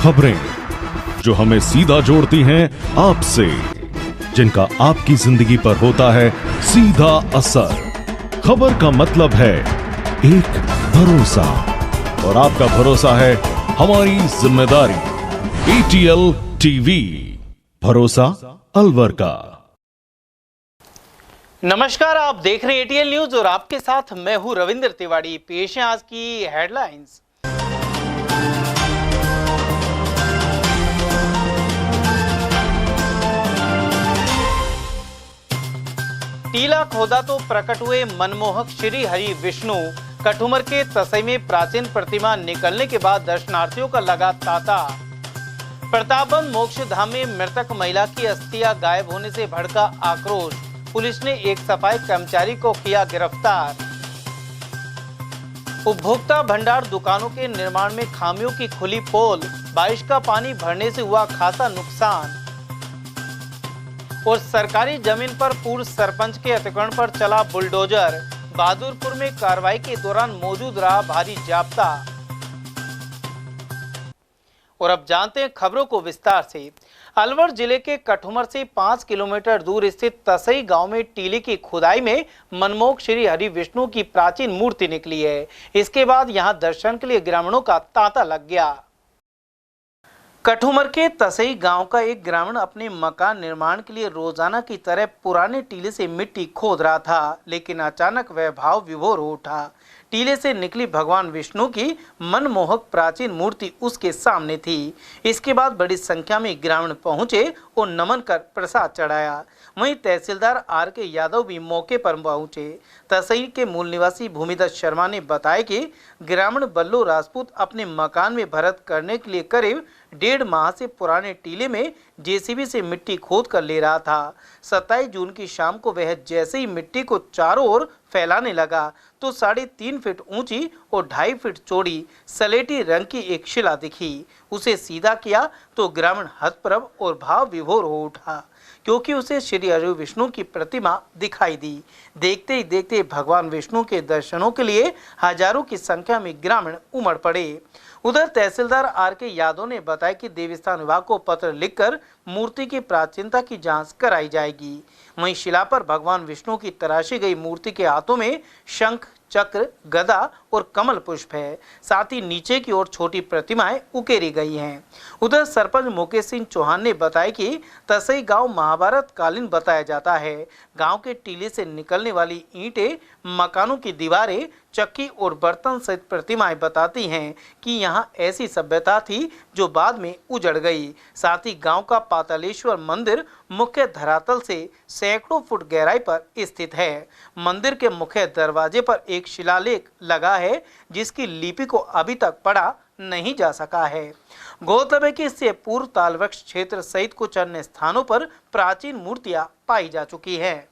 खबरें जो हमें सीधा जोड़ती हैं आपसे, जिनका आपकी जिंदगी पर होता है सीधा असर। खबर का मतलब है एक भरोसा, और आपका भरोसा है हमारी जिम्मेदारी। ATL टीवी, भरोसा अलवर का। नमस्कार, आप देख रहे हैं ATL न्यूज और आपके साथ मैं हूं रविंद्र तिवारी। पेश है आज की हेडलाइंस। टीला खोदा तो प्रकट हुए मनमोहक श्री हरि विष्णु। कठुमर के तसई में प्राचीन प्रतिमा निकलने के बाद दर्शनार्थियों का लगा तांता। प्रतापगंज मोक्ष धाम में मृतक महिला की अस्थियां गायब होने से भड़का आक्रोश। पुलिस ने एक सफाई कर्मचारी को किया गिरफ्तार। उपभोक्ता भंडार दुकानों के निर्माण में खामियों की खुली पोल। बारिश का पानी भरने से हुआ खासा नुकसान। और सरकारी जमीन पर पूर्व सरपंच के अतिक्रमण पर चला बुलडोजर। बहादुरपुर में कार्रवाई के दौरान मौजूद रहा भारी जाब्ता। और अब जानते हैं खबरों को विस्तार से। अलवर जिले के कठुमर से 5 किलोमीटर दूर स्थित तसई गांव में टीले की खुदाई में मनमोहक श्री हरि विष्णु की प्राचीन मूर्ति निकली है। इसके बाद यहां दर्शन के लिए ग्रामीणों का तांता लग गया। कठुमर के तसई गांव का एक ग्रामीण अपने मकान निर्माण के लिए रोजाना की तरह पुराने टीले से मिट्टी खोद रहा था, लेकिन अचानक वह भाव विभोर हो उठा। टीले से निकली भगवान विष्णु की मनमोहक प्राचीन मूर्ति उसके सामने थी। इसके बाद बड़ी संख्या में ग्रामीण पहुंचे और नमन कर प्रसाद चढ़ाया। वहीं तहसीलदार RK यादव भी मौके पर पहुंचे। तसई के मूल निवासी भूमिदत्त शर्मा ने बताया कि ग्रामीण बल्लू राजपूत अपने मकान में भरत करने के लिए करीब 1.5 माह से पुराने टीले में JCB से मिट्टी खोद कर ले रहा था। 27 जून की शाम को वह जैसे ही मिट्टी को चारों ओर फैलाने लगा तो 3.5 फीट ऊंची और 2.5 फीट चौड़ी सलेटी रंग की एक शिला दिखी। उसे सीधा किया तो ग्रामीण हतप्रभ और भाव विभोर हो उठा, क्योंकि उसे श्री हरि विष्णु की प्रतिमा दिखाई दी। देखते ही देखते भगवान विष्णु के दर्शनों के लिए हजारों की संख्या में ग्रामीण उमड़ पड़े। उधर तहसीलदार RK यादव ने बताया कि देवस्थान विभाग को पत्र लिखकर मूर्ति की प्राचीनता की जांच कराई जाएगी। वहीं शिला पर भगवान विष्णु की तराशी गई मूर्ति के हाथों में शंख, चक्र, गदा और कमल पुष्प है। साथ ही नीचे की ओर छोटी प्रतिमाएं उकेरी गई हैं। उधर सरपंच मुकेश सिंह चौहान ने बताया कि तसई गांव महाभारत कालीन बताया जाता है। गांव के टीले से निकलने वाली ईंटें, मकानों की दीवारें, चक्की और बर्तन सहित प्रतिमाएं बताती हैं कि यहां ऐसी सभ्यता थी जो बाद में उजड़ गई। साथ ही गांव का पातालेश्वर मंदिर मुख्य धरातल से सैकड़ों फुट गहराई पर स्थित है। मंदिर के मुख्य दरवाजे पर एक शिलालेख लगा है, जिसकी लिपि को अभी तक पढ़ा नहीं जा सका है। गौरतलब है कि इससे पूर्व तालवृक्ष क्षेत्र सहित कुछ अन्य स्थानों पर प्राचीन मूर्तियां पाई जा चुकी हैं।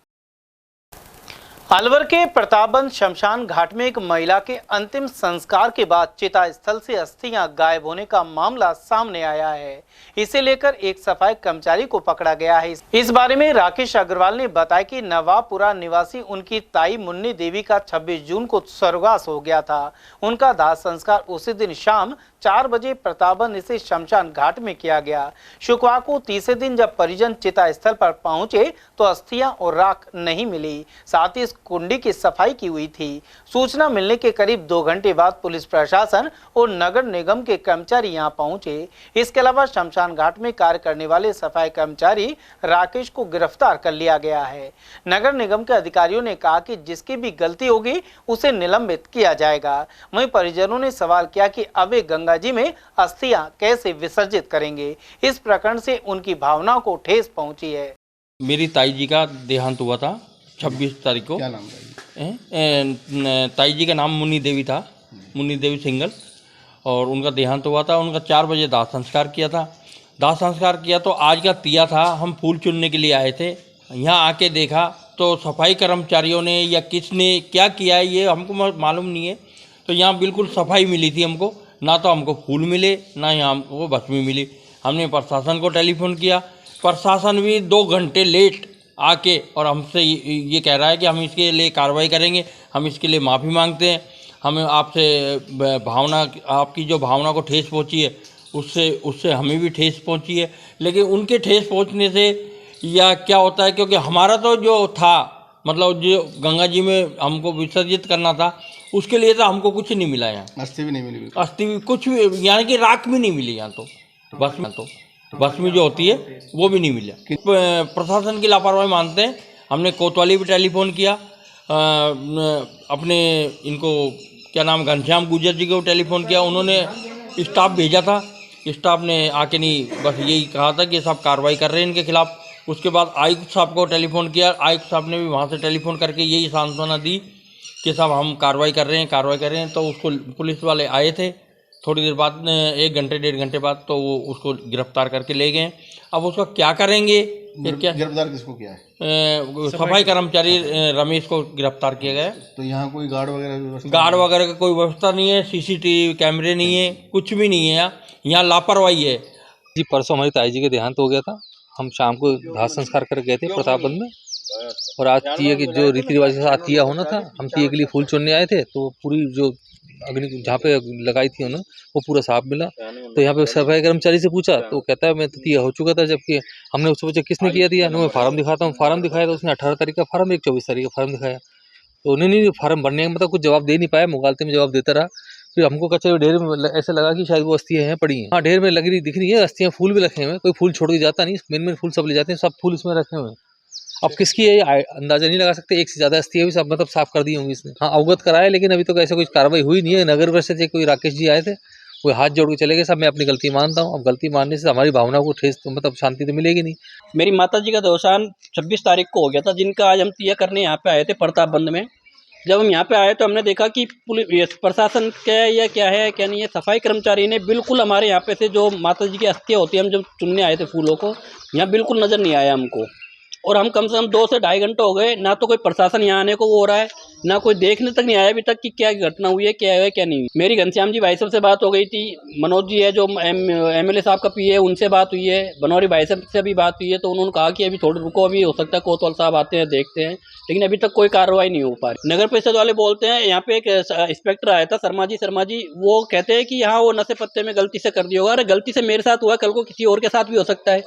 अलवर के प्रतापगंज शमशान घाट में एक महिला के अंतिम संस्कार के बाद चिता स्थल से अस्थियां गायब होने का मामला सामने आया है। इसे लेकर एक सफाई कर्मचारी को पकड़ा गया है। इस बारे में राकेश अग्रवाल ने बताया कि नवाबपुरा निवासी उनकी ताई मुन्नी देवी का 26 जून को स्वर्गवास हो गया था। उनका दाह संस्कार उसी दिन शाम 4 बजे प्रतापगंज स्थित शमशान घाट में किया गया। शुक्रवार को तीसरे दिन जब परिजन चिता स्थल पर पहुंचे तो अस्थियां और राख नहीं मिली। साथ ही इस कुंडी की सफाई की हुई थी। सूचना मिलने के करीब 2 घंटे बाद पुलिस प्रशासन और नगर निगम के कर्मचारी यहां पहुंचे। इसके अलावा शमशान घाट में कार्य करने वाले सफाई कर्मचारी राकेश को गिरफ्तार कर लिया गया है। नगर निगम के अधिकारियों ने कहा कि जिसकी भी गलती होगी उसे निलंबित किया जाएगा। वहीं परिजनों ने सवाल किया कि अब वे गंगा जी में अस्थियां कैसे विसर्जित करेंगे। इस प्रकरण से उनकी भावनाओं को ठेस पहुंची है। मेरी ताई जी का देहांत हुआ था 26 तारीख को। क्या नाम था? ताई जी का नाम मुन्नी देवी था, मुन्नी देवी सिंगल, और उनका देहांत हुआ था। उनका 4 बजे दाह संस्कार किया था। दाह संस्कार किया तो आज का तिया था, हम फूल चुनने के लिए आए थे। यहाँ आके देखा तो सफाई कर्मचारियों ने या किसने क्या किया है ये हमको मालूम नहीं है। तो यहाँ बिल्कुल सफाई मिली थी हमको, ना तो हमको फूल मिले ना यहाँ हमको भस्मी मिली। हमने प्रशासन को टेलीफोन किया, प्रशासन भी 2 घंटे लेट आके और हमसे ये कह रहा है कि हम इसके लिए कार्रवाई करेंगे, हम इसके लिए माफ़ी मांगते हैं। हमें आपसे भावना, आपकी जो भावना को ठेस पहुंची है उससे उससे हमें भी ठेस पहुंची है। लेकिन उनके ठेस पहुंचने से या क्या होता है, क्योंकि हमारा तो जो था मतलब जो गंगा जी में हमको विसर्जित करना था उसके लिए तो हमको कुछ नहीं मिला यहाँ। अस्थि भी नहीं मिली। अस्थि भी कुछ भी, यानी कि राख भी नहीं मिली यहाँ तो। बस में जो होती है वो भी नहीं मिला। प्रशासन की लापरवाही मानते हैं। हमने कोतवाली भी टेलीफोन किया, अपने इनको क्या नाम घनश्याम गुर्जर जी को टेलीफोन किया, उन्होंने स्टाफ भेजा था, स्टाफ ने आके नहीं बस यही कहा था कि सब कार्रवाई कर रहे हैं इनके खिलाफ। उसके बाद आयुक्त साहब को टेलीफोन किया, आयुक्त साहब ने भी वहाँ से टेलीफोन करके यही सांत्वना दी कि साहब हम कार्रवाई कर रहे हैं। तो उसको पुलिस वाले आए थे थोड़ी देर बाद, 1 घंटे 1.5 घंटे बाद, तो वो उसको गिरफ्तार करके ले गए। अब उसका क्या करेंगे, क्या गिरफ्तार किसको किया है? सफाई कर्मचारी रमेश को गिरफ्तार किया गया। तो यहाँ कोई गार्ड वगैरह का कोई व्यवस्था नहीं है, सीसीटीवी कैमरे नहीं है, कुछ भी नहीं है। यहाँ लापरवाही है जी। परसों हमारी ताई जी का देहांत हो गया था। हम शाम को दाह संस्कार कर गए थे प्रतापगंज में, और आज तीये की जो रीति रिवाज के साथ तीया होना था, हम तीये के लिए फूल चुनने आए थे। तो पूरी जो अग्नि जहाँ पे लगाई थी उन्होंने वो पूरा साफ मिला। तो यहाँ पे सफाई कर्मचारी से पूछा तो कहता है मैं तो तीया हो चुका था, जबकि हमने उससे पूछा किसने किया दिया, मैं फार्म दिखाता हूँ। फार्म दिखाया तो उसने 18 तारीख का फार्म, 24 तारीख का फार्म दिखाया। तो नहीं फार्म भरने का मतलब कुछ जवाब दे नहीं पाया, मुगालते में जवाब देता रहा। फिर हमको कचरे ढेर में ऐसा लगा कि शायद वो अस्थियाँ हैं पड़ी हैं। हाँ, ढेर में लग रही दिख रही है अस्थियाँ, फूल भी रखे हुए हैं, कोई फूल छोड़ के जाता नहीं, मेन फूल सब ले जाते हैं, सब फूल इसमें रखे हुए हैं। अब किसकी है ये अंदाजा नहीं लगा सकते, एक से ज़्यादा अस्थियाँ भी सब मतलब साफ कर दी होंगी इसने। हाँ, अवगत कराया, लेकिन अभी तो ऐसा कुछ कार्रवाई हुई नहीं है। नगर परिषद से कोई राकेश जी आए थे, वो हाथ जोड़ के चले गए, सब मैं अपनी गलती मानता हूँ। अब गलती मानने से हमारी भावना को ठेस तो मतलब शांति तो मिलेगी नहीं। मेरी माता जी का देवसान 26 तारीख को हो गया था, जिनका आज हम तिया करने यहाँ पे आए थे प्रतापगंज में। जब हम यहाँ पे आए तो हमने देखा कि पुलिस प्रशासन क्या है या क्या है क्या नहीं है, सफाई कर्मचारी ने बिल्कुल हमारे यहाँ पे से जो माता जी की अस्थियाँ होती है, हम जब चुनने आए थे फूलों को, यहाँ बिल्कुल नज़र नहीं आया हमको। और हम कम से कम 2 से ढाई घंटे हो गए, ना तो कोई प्रशासन यहाँ आने को वो हो रहा है, ना कोई देखने तक नहीं आया अभी तक कि क्या घटना हुई है, क्या है क्या नहीं हुई। मेरी घनश्याम जी भाई साहब से बात हो गई थी, मनोज जी है जो MLA साहब का पी है, उनसे बात हुई है, बनौरी भाई साहब से भी बात हुई है। तो उन्होंने कहा कि अभी थोड़ा रुको, अभी हो सकता है कोतवाल साहब आते हैं देखते हैं, लेकिन अभी तक कोई कार्रवाई नहीं हो पा रही। नगर परिषद वाले बोलते हैं, यहाँ पे एक इंस्पेक्टर आया था शर्मा जी, वो कहते हैं कि यहाँ वो नशे पत्ते में गलती से कर दिया होगा। अरे गलती से मेरे साथ हुआ, कल को किसी और के साथ भी हो सकता है।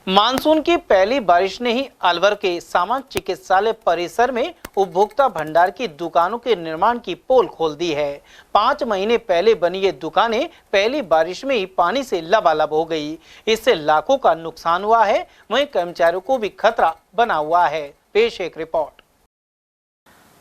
मानसून की पहली बारिश ने ही अलवर के सामान्य चिकित्सालय परिसर में उपभोक्ता भंडार की दुकानों के निर्माण की पोल खोल दी है। 5 महीने पहले बनी ये दुकानें पहली बारिश में ही पानी से लबालब हो गई। इससे लाखों का नुकसान हुआ है, वहीं कर्मचारियों को भी खतरा बना हुआ है। पेश एक रिपोर्ट।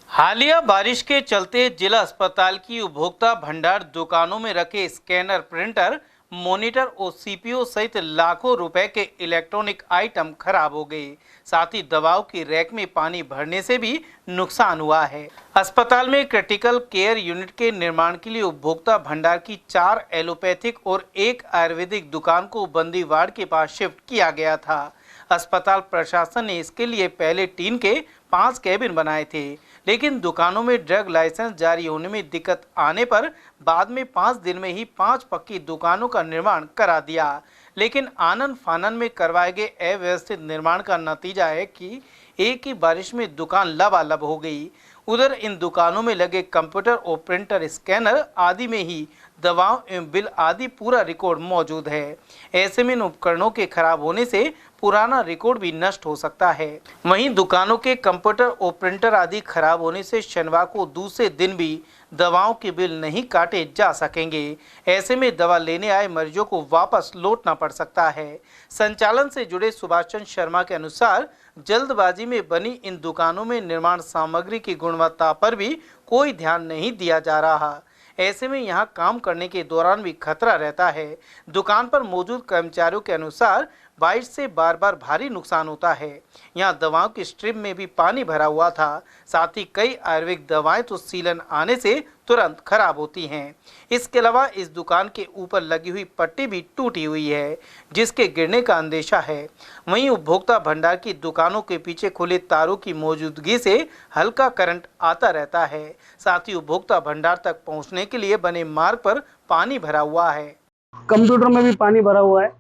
हालिया बारिश के चलते जिला अस्पताल की उपभोक्ता भंडार दुकानों में रखे स्कैनर, प्रिंटर, मॉनिटर और CPU सहित लाखों रुपए के इलेक्ट्रॉनिक आइटम खराब हो गए। साथ ही दवाओं की रैक में पानी भरने से भी नुकसान हुआ है। अस्पताल में क्रिटिकल केयर यूनिट के निर्माण के लिए उपभोक्ता भंडार की 4 एलोपैथिक और 1 आयुर्वेदिक दुकान को बंदी वार्ड के पास शिफ्ट किया गया था। अस्पताल प्रशासन ने इसके लिए पहले टीन के 5 कैबिन बनाए थे, लेकिन दुकानों में ड्रग लाइसेंस जारी होने में दिक्कत आने पर बाद में 5 दिन में ही 5 पक्की दुकानों का निर्माण करा दिया। लेकिन आनन फानन में करवाए गए अव्यवस्थित निर्माण का नतीजा है कि एक ही बारिश में दुकान लबालब हो गई। उधर इन दुकानों में लगे कंप्यूटर और प्रिंटर, स्कैनर आदि में ही दवाओं एवं बिल आदि पूरा रिकॉर्ड मौजूद है। ऐसे में इन उपकरणों के खराब होने से पुराना रिकॉर्ड भी नष्ट हो सकता है। वहीं दुकानों के कंप्यूटर और प्रिंटर आदि खराब होने से शनिवार को दूसरे दिन भी दवाओं के बिल नहीं काटे जा सकेंगे। ऐसे में दवा लेने आए मरीजों को वापस लौटना पड़ सकता है। संचालन से जुड़े सुभाष चंद्र शर्मा के अनुसार जल्दबाजी में बनी इन दुकानों में निर्माण सामग्री की गुणवत्ता पर भी कोई ध्यान नहीं दिया जा रहा। ऐसे में यहां काम करने के दौरान भी खतरा रहता है। दुकान पर मौजूद कर्मचारियों के अनुसार बारिश से बार बार भारी नुकसान होता है। यहां दवाओं की स्ट्रिप में भी पानी भरा हुआ था। साथ ही कई आयुर्वेदिक दवाएं तो सीलन आने से तुरंत खराब होती हैं। इसके अलावा इस दुकान के ऊपर लगी हुई पट्टी भी टूटी हुई है, जिसके गिरने का अंदेशा है। वहीं उपभोक्ता भंडार की दुकानों के पीछे खुले तारों की मौजूदगी से हल्का करंट आता रहता है। साथ ही उपभोक्ता भंडार तक पहुंचने के लिए बने मार्ग पर पानी भरा हुआ है। कंप्यूटर में भी पानी भरा हुआ है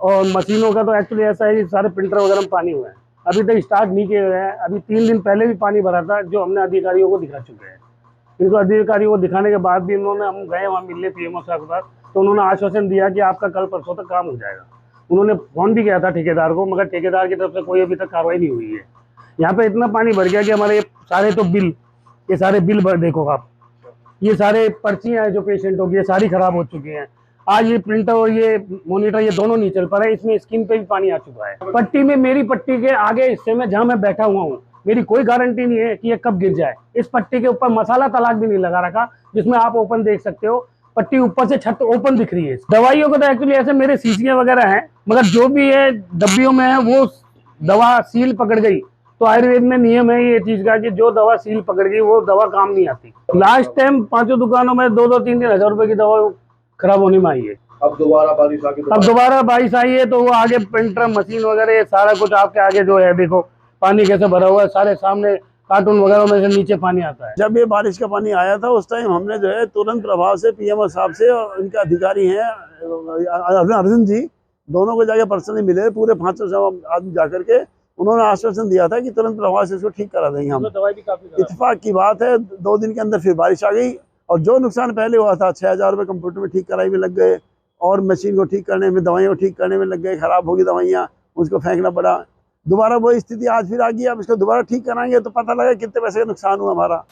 और मशीनों का तो एक्चुअली ऐसा है कि सारे प्रिंटर वगैरह में पानी हुआ है। अभी तक स्टार्ट नहीं किए हुए हैं। अभी 3 दिन पहले भी पानी भरा था, जो हमने अधिकारियों को दिखा चुके हैं। इनको अधिकारियों को दिखाने के बाद भी हम गए वहाँ मिलने PMO साहब के पास, तो उन्होंने आश्वासन दिया कि आपका कल परसों तक काम हो जाएगा। उन्होंने फ़ोन भी किया था ठेकेदार को, मगर ठेकेदार की तरफ से कोई अभी तक कार्रवाई नहीं हुई है। यहाँ पे इतना पानी भर गया कि हमारे सारे तो बिल, ये सारे बिल देखो आप, ये सारे पर्चियाँ हैं जो पेशेंटों की, ये सारी खराब हो चुकी हैं। आज ये प्रिंटर और ये मॉनिटर ये दोनों नहीं चल पा रहे, इसमें स्क्रीन पे भी पानी आ चुका है। पट्टी में, मेरी पट्टी के आगे हिस्से में जहाँ मैं बैठा हुआ हूँ, मेरी कोई गारंटी नहीं है कि ये कब गिर जाए। इस पट्टी के ऊपर मसाला तलाक भी नहीं लगा रखा, जिसमें आप ओपन देख सकते हो, पट्टी ऊपर से छत ओपन दिख रही है। दवाइयों को तो एक्चुअली ऐसे मेरे शीशियाँ वगैरह हैं, मगर जो भी है डब्बियों में है वो दवा सील पकड़ गई। तो आयुर्वेद में नियम है ये चीज का कि जो दवा सील पकड़ गई वो दवा काम नहीं आती। लास्ट टाइम 5 दुकानों में 2-3 हज़ार रुपए की दवा खराब होने में आई है। अब दोबारा बारिश आ गई, अब दोबारा बारिश आई है तो वो आगे प्रिंटर मशीन वगैरह ये सारा कुछ आपके आगे जो है, देखो पानी कैसे भरा हुआ है, सारे सामने कार्टून वगैरह में से नीचे पानी आता है। जब ये बारिश का पानी आया था उस टाइम हमने जो है तुरंत प्रभाव से पीएमओ साहब से और इनके अधिकारी हैं अर्जुन जी, दोनों को जाके पर्सनली मिले, पूरे 500 आदमी जाकर के उन्होंने आश्वासन दिया था कि तुरंत प्रभाव से इसको ठीक करा देंगे हम। दवाई भी काफी इत्तेफाक की बात है 2 दिन के अंदर फिर बारिश आ गई और जो नुकसान पहले हुआ था 6,000 रुपये कंप्यूटर में ठीक कराई में लग गए और मशीन को ठीक करने में, दवाइयों को ठीक करने में लग गए, खराब होगी दवाइयाँ, उसको फेंकना पड़ा। दोबारा वही स्थिति आज फिर आ गई। अब इसको दोबारा ठीक कराएंगे तो पता लगा कितने पैसे का नुकसान हुआ हमारा।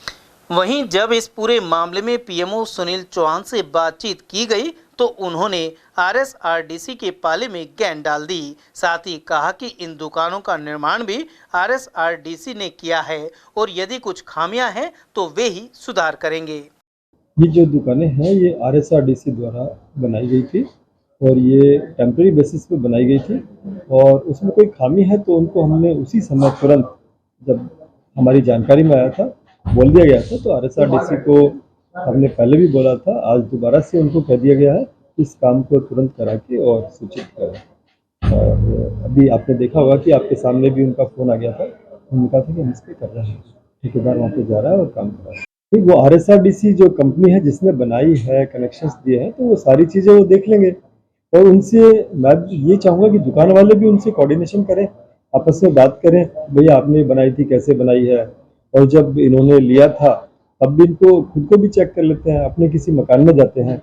वहीं जब इस पूरे मामले में पीएमओ सुनील चौहान से बातचीत की गई तो उन्होंने आरएसआरडीसी के पाले में गेंद डाल दी। साथ ही कहा कि इन दुकानों का निर्माण भी आरएसआरडीसी ने किया है और यदि कुछ खामियां हैं तो वे ही सुधार करेंगे। ये जो दुकानें हैं ये आरएसआरडीसी द्वारा बनाई गई थी और ये टेम्परेरी बेसिस पे बनाई गई थी और उसमें कोई खामी है तो उनको हमने उसी समय तुरंत, जब हमारी जानकारी में आया था, बोल दिया गया था। तो आरएसआरडीसी को हमने पहले भी बोला था, आज दोबारा से उनको कह दिया गया है इस काम को तुरंत करा के और सूचित करें। और अभी आपने देखा होगा कि आपके सामने भी उनका फ़ोन आ गया था, उन्होंने कहा था कि हम इस पर कर रहे हैं, ठेकेदार वहाँ पे जा रहा है और काम कर रहा है। वो आरएसआरडीसी जो कंपनी है जिसने बनाई है, कनेक्शंस दिए हैं, तो वो सारी चीज़ें वो देख लेंगे और उनसे मैं ये चाहूँगा कि दुकान वाले भी उनसे कोऑर्डिनेशन करें, आपस में बात करें, भैया आपने बनाई थी, कैसे बनाई है। और जब इन्होंने लिया था तब भी इनको खुद को भी चेक कर लेते हैं, अपने किसी मकान में जाते हैं,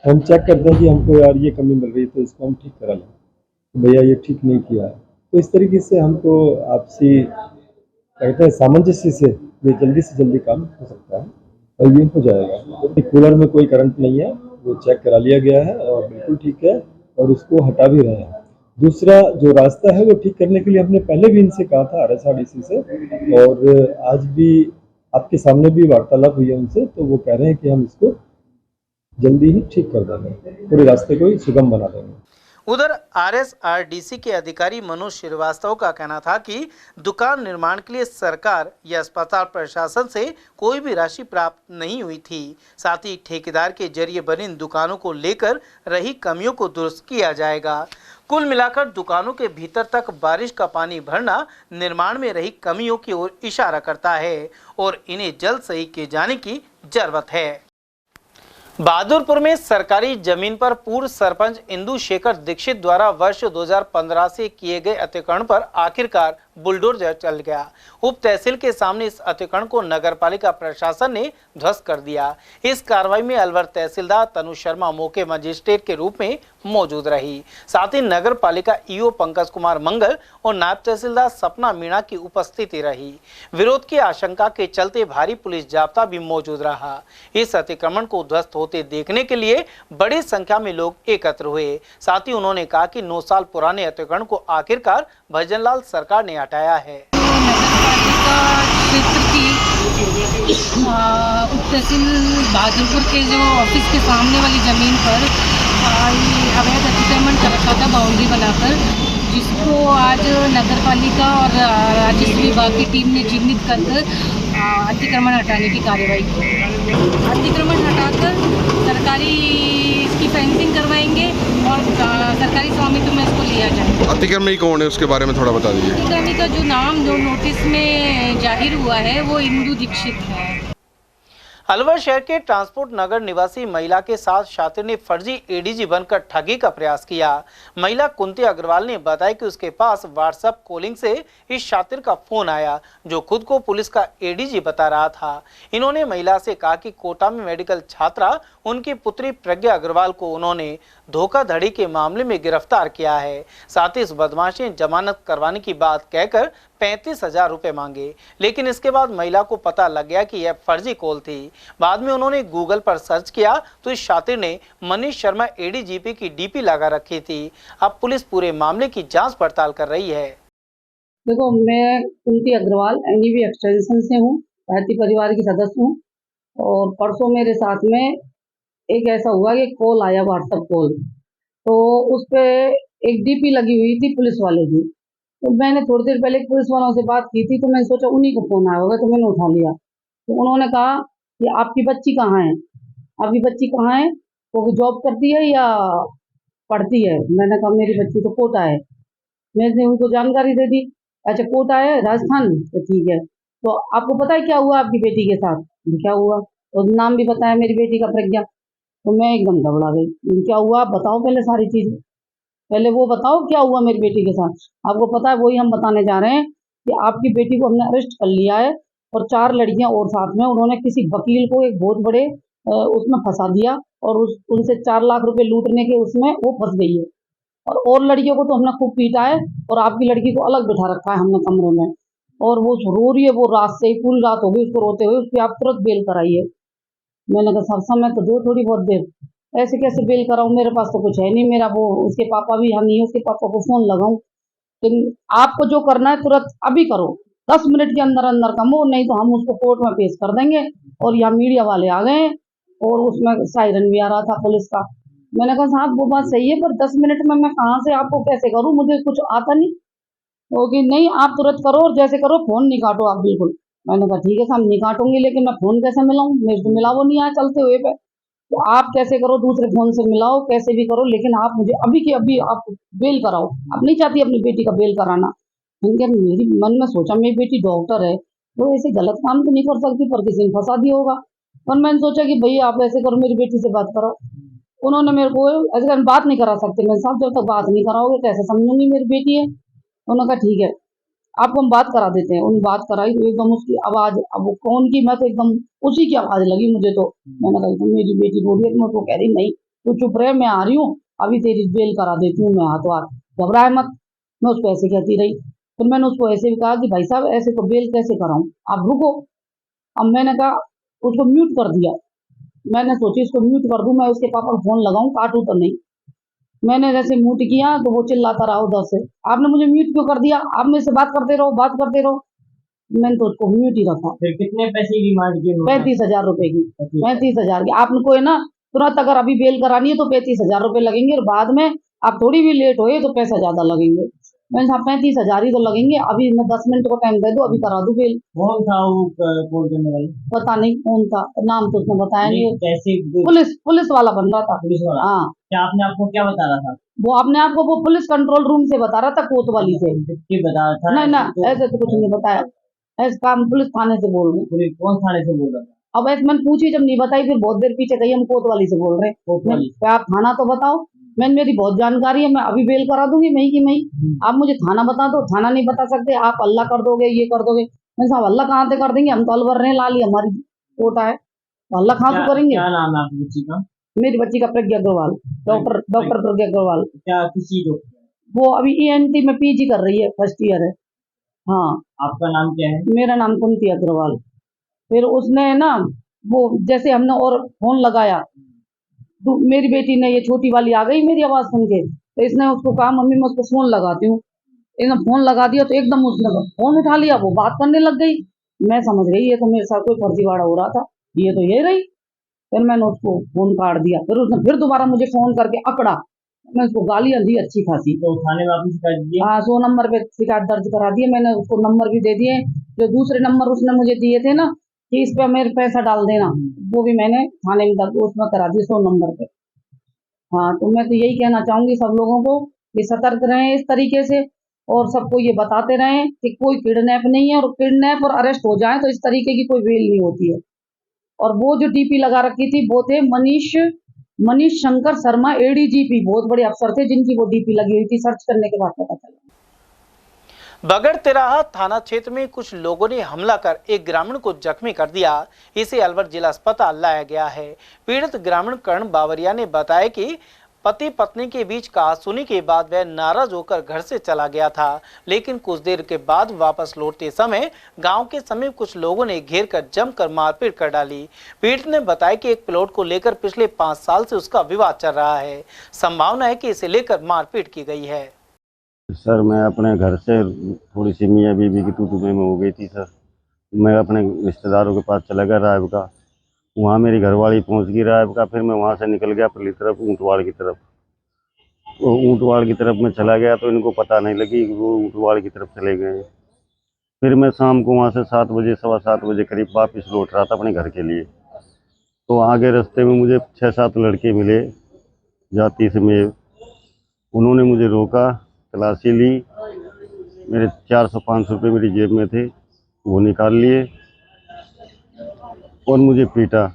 हम चेक करते हैं कि हमको यार ये कमी मिल रही है तो इसको हम ठीक करा लें, तो भैया ये ठीक नहीं किया है। तो इस तरीके से हमको आपसी कहते हैं सामंजस्य से ये जल्दी से जल्दी काम हो सकता है और ये हो जाएगा। कूलर में कोई करंट नहीं है, वो चेक करा लिया गया है और बिल्कुल ठीक है और उसको हटा भी रहे हैं। दूसरा जो रास्ता है वो ठीक करने के लिए हमने पहले भी इनसे कहा था आरएसआरडीसी से, और आज भी आपके सामने भी वार्तालाप हुई है उनसे, तो वो कह रहे हैं कि हम इसको जल्दी ही ठीक कर देंगे, पूरे रास्ते को ही सुगम बना देंगे। उधर आरएसआरडीसी के अधिकारी मनोज श्रीवास्तव का कहना था कि दुकान निर्माण के लिए सरकार या अस्पताल प्रशासन से कोई भी राशि प्राप्त नहीं हुई थी। साथ ही ठेकेदार के जरिए बनी इन दुकानों को लेकर रही कमियों को दुरुस्त किया जाएगा। कुल मिलाकर दुकानों के भीतर तक बारिश का पानी भरना निर्माण में रही कमियों की ओर इशारा करता है और इन्हें जल्द सही किए जाने की जरूरत है। बहादुरपुर में सरकारी जमीन पर पूर्व सरपंच इंदु शेखर दीक्षित द्वारा वर्ष 2015 से किए गए अतिक्रमण पर आखिरकार बुलडोजर चल गया। उप तहसील के सामने इस अतिक्रमण को नगरपालिका प्रशासन ने ध्वस्त कर दिया। इस कार्रवाई में अलवर तहसीलदार तनु शर्मा मौके मजिस्ट्रेट के रूप में मौजूद रही। साथ ही नगरपालिका ईओ पंकज कुमार मंगल और नायब तहसीलदार सपना मीणा की उपस्थिति रही। विरोध की आशंका के चलते भारी पुलिस जाब्ता भी मौजूद रहा। इस अतिक्रमण को ध्वस्त होते देखने के लिए बड़ी संख्या में लोग एकत्र हुए। साथ ही उन्होंने कहा कि 9 साल पुराने अतिक्रमण को आखिरकार भजनलाल सरकार ने हटाया है। क्षेत्र की उप तहसील बहादुरपुर के जो ऑफिस के सामने वाली ज़मीन पर अवैध अतिक्रमण कर रखा था बाउंड्री बनाकर, जिसको आज नगरपालिका और राजस्व विभाग की टीम ने चिन्हित कर अतिक्रमण हटाने की कार्रवाई की। अतिक्रमण हटाकर सरकारी इसकी फेंसिंग करवाएंगे और सरकारी स्वामित्व में इसको लिया जाए। अतिक्रमणी कौन है उसके बारे में थोड़ा बता दीजिए। अतिक्रमणी का जो नाम जो नोटिस में जाहिर हुआ है वो इंदु दीक्षित है। अलवर शहर के ट्रांसपोर्ट नगर निवासी महिला के साथ छात्र ने फर्जी एडीजी बनकर ठगी का प्रयास किया। महिला कुंती अग्रवाल ने बताया कि उसके पास व्हाट्सएप कॉलिंग से इस छात्र का फोन आया जो खुद को पुलिस का एडीजी बता रहा था। इन्होंने महिला से कहा कि कोटा में मेडिकल छात्रा उनकी पुत्री प्रज्ञा अग्रवाल को उन्होंने धोखाधड़ी के मामले में गिरफ्तार किया है। साथ ही इस बदमाश ने जमानत करवाने की बात कहकर 35,000 रुपए मांगे, लेकिन इसके बाद महिला को पता लग गया कि यह फर्जी कॉल थी। बाद में उन्होंने गूगल पर सर्च किया तो इस छात्र ने मनीष शर्मा एडीजीपी की डीपी लगा रखी थी। अब पुलिस पूरे मामले की जांच पड़ताल कर रही है। देखो, मैं कुंती अग्रवाल एनईवी एक्सटेंशन से हूँ, भारतीय परिवार की सदस्य हूँ। और परसों मेरे साथ में एक ऐसा हुआ कि कॉल आया, व्हाट्सएप कॉल, तो उस पर एक डीपी लगी हुई थी पुलिस वाले की। तो मैंने थोड़ी देर पहले पुलिस वालों से बात की थी, तो मैंने सोचा उन्हीं को फोन आया होगा, तो मैंने उठा लिया। तो उन्होंने कहा कि आपकी बच्ची कहाँ है, आपकी बच्ची कहाँ है, वो जॉब करती है या पढ़ती है। मैंने कहा मेरी बच्ची तो कोटा है। मैंने उनको जानकारी दे दी। अच्छा, कोटा है, राजस्थान, तो ठीक है। तो आपको पता है क्या हुआ आपकी बेटी के साथ? क्या हुआ? तो नाम भी बताया मेरी बेटी का, प्रज्ञा। तो मैं एकदम घबरा गई। क्या हुआ आप बताओ पहले सारी चीज़, पहले वो बताओ क्या हुआ मेरी बेटी के साथ। आपको पता है, वही हम बताने जा रहे हैं कि आपकी बेटी को हमने अरेस्ट कर लिया है और 4 लड़कियां और साथ में, उन्होंने किसी वकील को एक बहुत बड़े उसमें फंसा दिया और उनसे 4 लाख रुपए लूटने के उसमें वो फंस गई है। और लड़कियों को तो हमने खूब पीटा है और आपकी लड़की को अलग बिठा रखा है हमने कमरे में, और वो रो रही है। वो रात से ही पूरी रात हो गई उसको रोते हुए। उसकी आप तुरंत बेल कराइए। मैंने कहा सब समय तो दो थोड़ी बहुत देर, ऐसे कैसे बेल कराऊं, मेरे पास तो कुछ है नहीं। मेरा वो उसके पापा भी हम नहीं है, उसके पापा को फोन लगाऊं। लेकिन आपको जो करना है तुरंत अभी करो, 10 मिनट के अंदर अंदर कमो, नहीं तो हम उसको कोर्ट में पेश कर देंगे। और यहाँ मीडिया वाले आ गए और उसमें सायरन भी आ रहा था पुलिस का। मैंने कहा साहब वो बात सही है, पर 10 मिनट में मैं कहाँ से आपको कैसे करूँ, मुझे कुछ आता नहीं। तो कि नहीं आप तुरंत करो और जैसे करो फोन नहीं काटो आप बिल्कुल। मैंने कहा ठीक है साहब नहीं काटूंगी, लेकिन मैं फोन कैसे मिलाऊं, मेरे को मिला वो नहीं आया चलते हुए पे। तो आप कैसे करो, दूसरे फोन से मिलाओ, कैसे भी करो, लेकिन आप मुझे अभी के अभी आप बेल कराओ। आप नहीं चाहती अपनी बेटी का बेल कराना? मेरी मन में सोचा मेरी बेटी डॉक्टर है, वो ऐसे गलत काम तो नहीं कर सकती, पर किसी ने फंसा दिया होगा। पर मैंने सोचा कि भैया आप ऐसे करो, मेरी बेटी से बात करो। उन्होंने मेरे को ऐसे बात नहीं करा सकते। मैं साहब जब तक बात नहीं कराओगे कैसे समझूंगी मेरी बेटी है। उन्होंने कहा ठीक है आपको हम बात करा देते हैं। उन बात कराई तो एकदम उसकी आवाज, अब वो कौन की, मैं तो एकदम उसी की आवाज लगी मुझे। तो मैंने कहा तुम मेरी बेटी रो रही है, मैं उसको कह रही नहीं तू चुप रहे, मैं आ रही हूँ, अभी तेरी बेल करा देती हूँ मैं, हाथों हाथ, घबराए मत। मैं उसको ऐसे कहती रही। फिर मैंने उसको ऐसे भी कहा कि भाई साहब ऐसे तो बेल कैसे कराऊं, आप रुको। अब मैंने कहा उसको म्यूट कर दिया। मैंने सोची इसको म्यूट कर दूं, मैं उसके पापा को फोन लगाऊं, काटूं तो नहीं। मैंने जैसे म्यूट किया तो वो चिल्लाता रहा उधर से, आपने मुझे म्यूट क्यों कर दिया, आप मेरे से बात करते रहो, बात करते रहो। मैंने तो उसको म्यूट ही रखा। फिर कितने पैसे की मांग की? 35,000 रुपए की। 35,000 की आपको है ना, तुरंत अगर अभी बेल करानी है तो 35,000 रुपए लगेंगे, और बाद में आप थोड़ी भी लेट होए तो पैसा ज्यादा लगेंगे। मैंने कहा 35,000 ही तो लगेंगे, अभी मैं 10 मिनट का टाइम दे दो, अभी करा दूं बेल। कौन था वो कॉल करने वाला? पता नहीं कौन था, नाम तो उसने बताया नहीं। कैसे? पुलिस वाला बन रहा था। पुलिस वाला? हाँ। क्या आपने आपको क्या बता रहा था? वो अपने आप को वो पुलिस कंट्रोल रूम से बता रहा था, कोतवाली से। बता रहा था? नहीं ना, ऐसे तो कुछ नहीं बताया। ऐसे काम पुलिस थाने से बोल रहे। पुलिस कौन थाने से बोल रहा था? अब ऐसे मैंने पूछी, जब नहीं बताई फिर बहुत देर पीछे गई, हम कोतवाली से बोल रहे हैं। आप थाना तो बताओ। मैंने मेरी बहुत जानकारी है, मैं अभी बेल करा दूंगी मई की मई, आप मुझे थाना बता दो। थाना नहीं बता सकते आप, अल्लाह कर दोगे, ये कर दोगे। मैं साहब अल्लाह कहाँ से कर देंगे, हम तो अलवर रहे, लाली हमारी कोटा है, तो अल्लाह कहाँ से करेंगे। क्या नाम है आपकी बच्ची का? मेरी बच्ची का प्रज्ञा अग्रवाल, डॉक्टर प्रज्ञा अग्रवाल। क्या किसी को? वो अभी ENT में PG कर रही है, फर्स्ट ईयर है। हाँ। आपका नाम क्या है? मेरा नाम कुंती अग्रवाल। फिर उसने ना वो जैसे हमने और फोन लगाया तो मेरी बेटी ने, ये छोटी वाली आ गई मेरी आवाज सुन के, तो इसने उसको कहा मम्मी मैं उसको फोन लगाती हूँ। इसने फोन लगा दिया तो एकदम उसने फोन उठा लिया, वो बात करने लग गई। मैं समझ गई ये तो मेरे साथ कोई फर्जीवाड़ा हो रहा था, ये तो ये रही। फिर मैंने उसको फोन काट दिया। फिर उसने फिर दोबारा मुझे फोन करके अकड़ा, मैं उसको गालियां दी अच्छी खासी। तो थाने में आपने शिकायत दी? हाँ, 100 नंबर पे शिकायत दर्ज करा दी है मैंने। उसको नंबर भी दे दिए, जो दूसरे नंबर उसने मुझे दिए थे ना कि इस पे मेरे पैसा डाल देना, वो भी मैंने थाने में उसमें करा दिए 100 नंबर पे। हाँ, तो मैं तो यही कहना चाहूंगी सब लोगों को कि सतर्क रहें इस तरीके से, और सबको ये बताते रहें कि कोई किडनैप नहीं है, और किडनैप और अरेस्ट हो जाए तो इस तरीके की कोई बेल नहीं होती है। और वो जो डीपी लगा रखी थी वो थे मनीष शंकर शर्मा एडीजीपी, बहुत बड़े अफसर थे जिनकी वो डीपी लगी हुई थी। सर्च करने के बाद पता चला। बगड़ तिराहा थाना क्षेत्र में कुछ लोगों ने हमला कर एक ग्रामीण को जख्मी कर दिया। इसे अलवर जिला अस्पताल लाया गया है। पीड़ित ग्रामीण कर्ण बावरिया ने बताया कि पति पत्नी के बीच कहासुनी के बाद वह नाराज होकर घर से चला गया था, लेकिन कुछ देर के बाद वापस लौटते समय गांव के समीप कुछ लोगों ने घेर कर जमकर मारपीट कर डाली। पीड़ित ने बताया कि एक प्लॉट को लेकर पिछले 5 साल से उसका विवाद चल रहा है। संभावना है कि इसे लेकर मारपीट की गई है। सर मैं अपने घर से थोड़ी सी मियाँ बीबी की तू में हो गई थी सर। मैं अपने रिश्तेदारों के पास चला गया रायब का, वहाँ मेरी घरवाली पहुँच गई रायब का। फिर मैं वहाँ से निकल गया पल्ली तरफ ऊंटवाड़ की तरफ। वो ऊंटवाड़ की तरफ मैं चला गया तो इनको पता नहीं लगी, वो ऊंटवाड़ की तरफ चले गए। फिर मैं शाम को वहाँ से 7 बजे 7:15 बजे करीब वापस लौट रहा था अपने घर के लिए। तो आगे रास्ते में मुझे 6-7 लड़के मिले जाति समेत। उन्होंने मुझे रोका, तलाशी ली, मेरे 400-500 रुपये मेरी जेब में थे वो निकाल लिए और मुझे पीटा।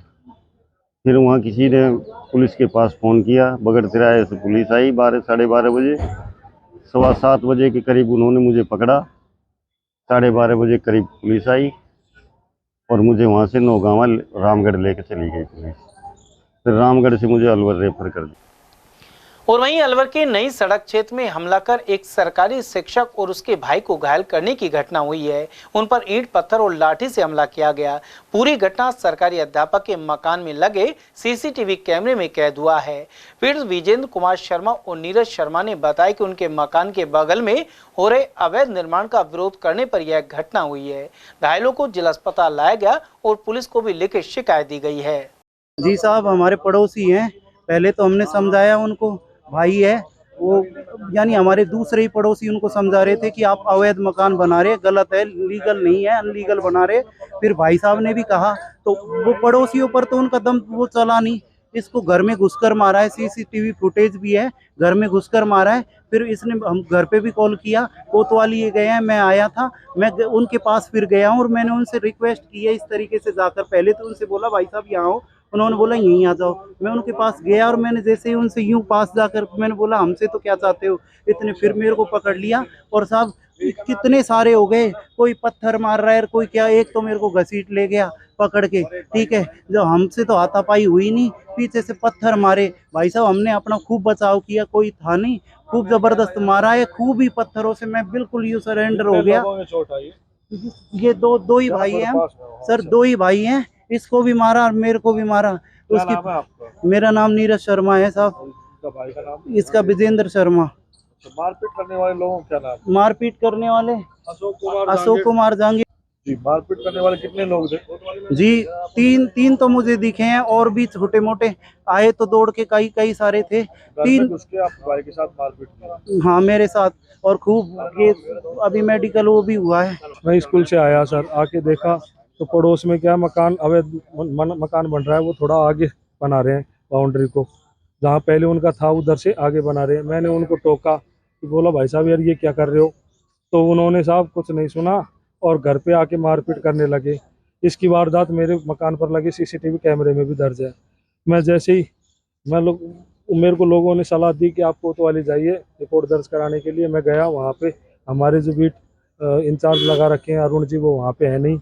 फिर वहाँ किसी ने पुलिस के पास फ़ोन किया, बगड़ तिराहे से पुलिस आई 12-12:30 बजे। 7:15 बजे के करीब उन्होंने मुझे पकड़ा। 12:30 बजे करीब पुलिस आई और मुझे वहाँ से नौगांवा रामगढ़ लेकर चली गई पुलिस। फिर रामगढ़ से मुझे अलवर रेफर कर दिया। और वहीं अलवर के नई सड़क क्षेत्र में हमला कर एक सरकारी शिक्षक और उसके भाई को घायल करने की घटना हुई है। उन पर ईंट पत्थर और लाठी से हमला किया गया। पूरी घटना सरकारी अध्यापक के मकान में लगे सीसीटीवी कैमरे में कैद हुआ है। पीड़ित विजेंद्र कुमार शर्मा और नीरज शर्मा ने बताया कि उनके मकान के बगल में हो रहे अवैध निर्माण का विरोध करने पर यह घटना हुई है। घायलों को जिला अस्पताल लाया गया और पुलिस को भी लिखित शिकायत दी गई है। जी साहब, हमारे पड़ोसी हैं। पहले तो हमने समझाया, उनको भाई है वो, यानी हमारे दूसरे ही पड़ोसी उनको समझा रहे थे कि आप अवैध मकान बना रहे, गलत है, लीगल नहीं है, अनलीगल बना रहे। फिर भाई साहब ने भी कहा तो वो पड़ोसियों पर तो उनका दम वो चला नहीं, इसको घर में घुसकर मारा है। सीसीटीवी फुटेज भी है, घर में घुसकर मारा है। फिर इसने हम घर पे भी कॉल किया, कोतवाली ये गए हैं, मैं आया था, मैं उनके पास फिर गया हूँ और मैंने उनसे रिक्वेस्ट की है इस तरीके से जाकर। पहले तो उनसे बोला भाई साहब यहाँ आओ, उन्होंने बोला यहीं आ जाओ। मैं उनके पास गया और मैंने जैसे ही उनसे यूं पास जाकर मैंने बोला हमसे तो क्या चाहते हो इतने, फिर मेरे को पकड़ लिया और साहब कितने सारे हो गए, कोई पत्थर मार रहा है, कोई क्या, एक तो मेरे को घसीट ले गया पकड़ के, ठीक है। जो हमसे तो हाथापाई हुई नहीं, पीछे से पत्थर मारे। भाई साहब हमने अपना खूब बचाव किया, कोई था नहीं, खूब जबरदस्त मारा है, खूब ही पत्थरों से। मैं बिल्कुल यू सरेंडर हो गया। ये दो ही भाई हैं सर, 2 ही भाई हैं। इसको भी मारा और मेरे को भी मारा। उसकी मेरा नाम नीरज शर्मा है साहब, इसका विजेंद्र शर्मा। मारपीट करने वाले लोगों का क्या नाम? मारपीट करने वाले अशोक कुमार जांगी। मारपीट करने वाले कितने लोग थे? जी 3 तो मुझे दिखे हैं और भी छोटे मोटे आए तो दौड़ के कई सारे थे। 3 उसके आप भाई के साथ मारपीट किया? हाँ मेरे साथ, और खूब ये अभी मेडिकल वो भी हुआ है। मैं स्कूल से आया सर, आके देखा तो पड़ोस में क्या मकान अवैध मकान बन रहा है, वो थोड़ा आगे बना रहे हैं बाउंड्री को, जहाँ पहले उनका था उधर से आगे बना रहे हैं। मैंने उनको टोका कि बोला भाई साहब यार ये क्या कर रहे हो, तो उन्होंने साहब कुछ नहीं सुना और घर पे आके मारपीट करने लगे। इसकी वारदात मेरे मकान पर लगे सीसीटीवी कैमरे में भी दर्ज है। मैं जैसे ही मेरे को लोगों ने सलाह दी कि आप कोतवाली जाइए रिपोर्ट दर्ज कराने के लिए। मैं गया वहाँ पे, हमारे जो बीट इंचार्ज लगा रखे हैं अरुण जी, वो वहाँ पे है नहीं।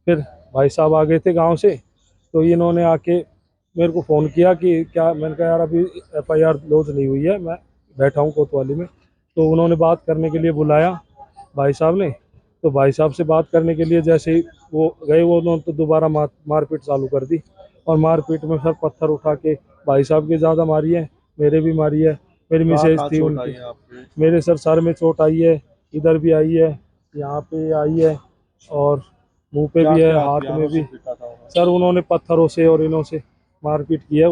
फिर भाई साहब आ गए थे गांव से, तो इन्होंने आके मेरे को फ़ोन किया कि क्या, मैंने कहा यार अभी FIR लॉन्च नहीं हुई है, मैं बैठा हूँ कोतवाली में। तो उन्होंने बात करने के लिए बुलाया भाई साहब ने, तो भाई साहब से बात करने के लिए जैसे ही वो गए, वो उन्होंने तो दोबारा मारपीट चालू कर दी। और मारपीट में सर पत्थर उठा के भाई साहब के ज़्यादा मारी है, मेरे भी मारी है। मेरी मिसेज थी उनकी, मेरे सर में चोट आई है, इधर भी आई है, यहाँ पे आई है और मुंह पे भी है, हाथ में भी। सर उन्होंने पत्थरों से और इनों से मारपीट की है।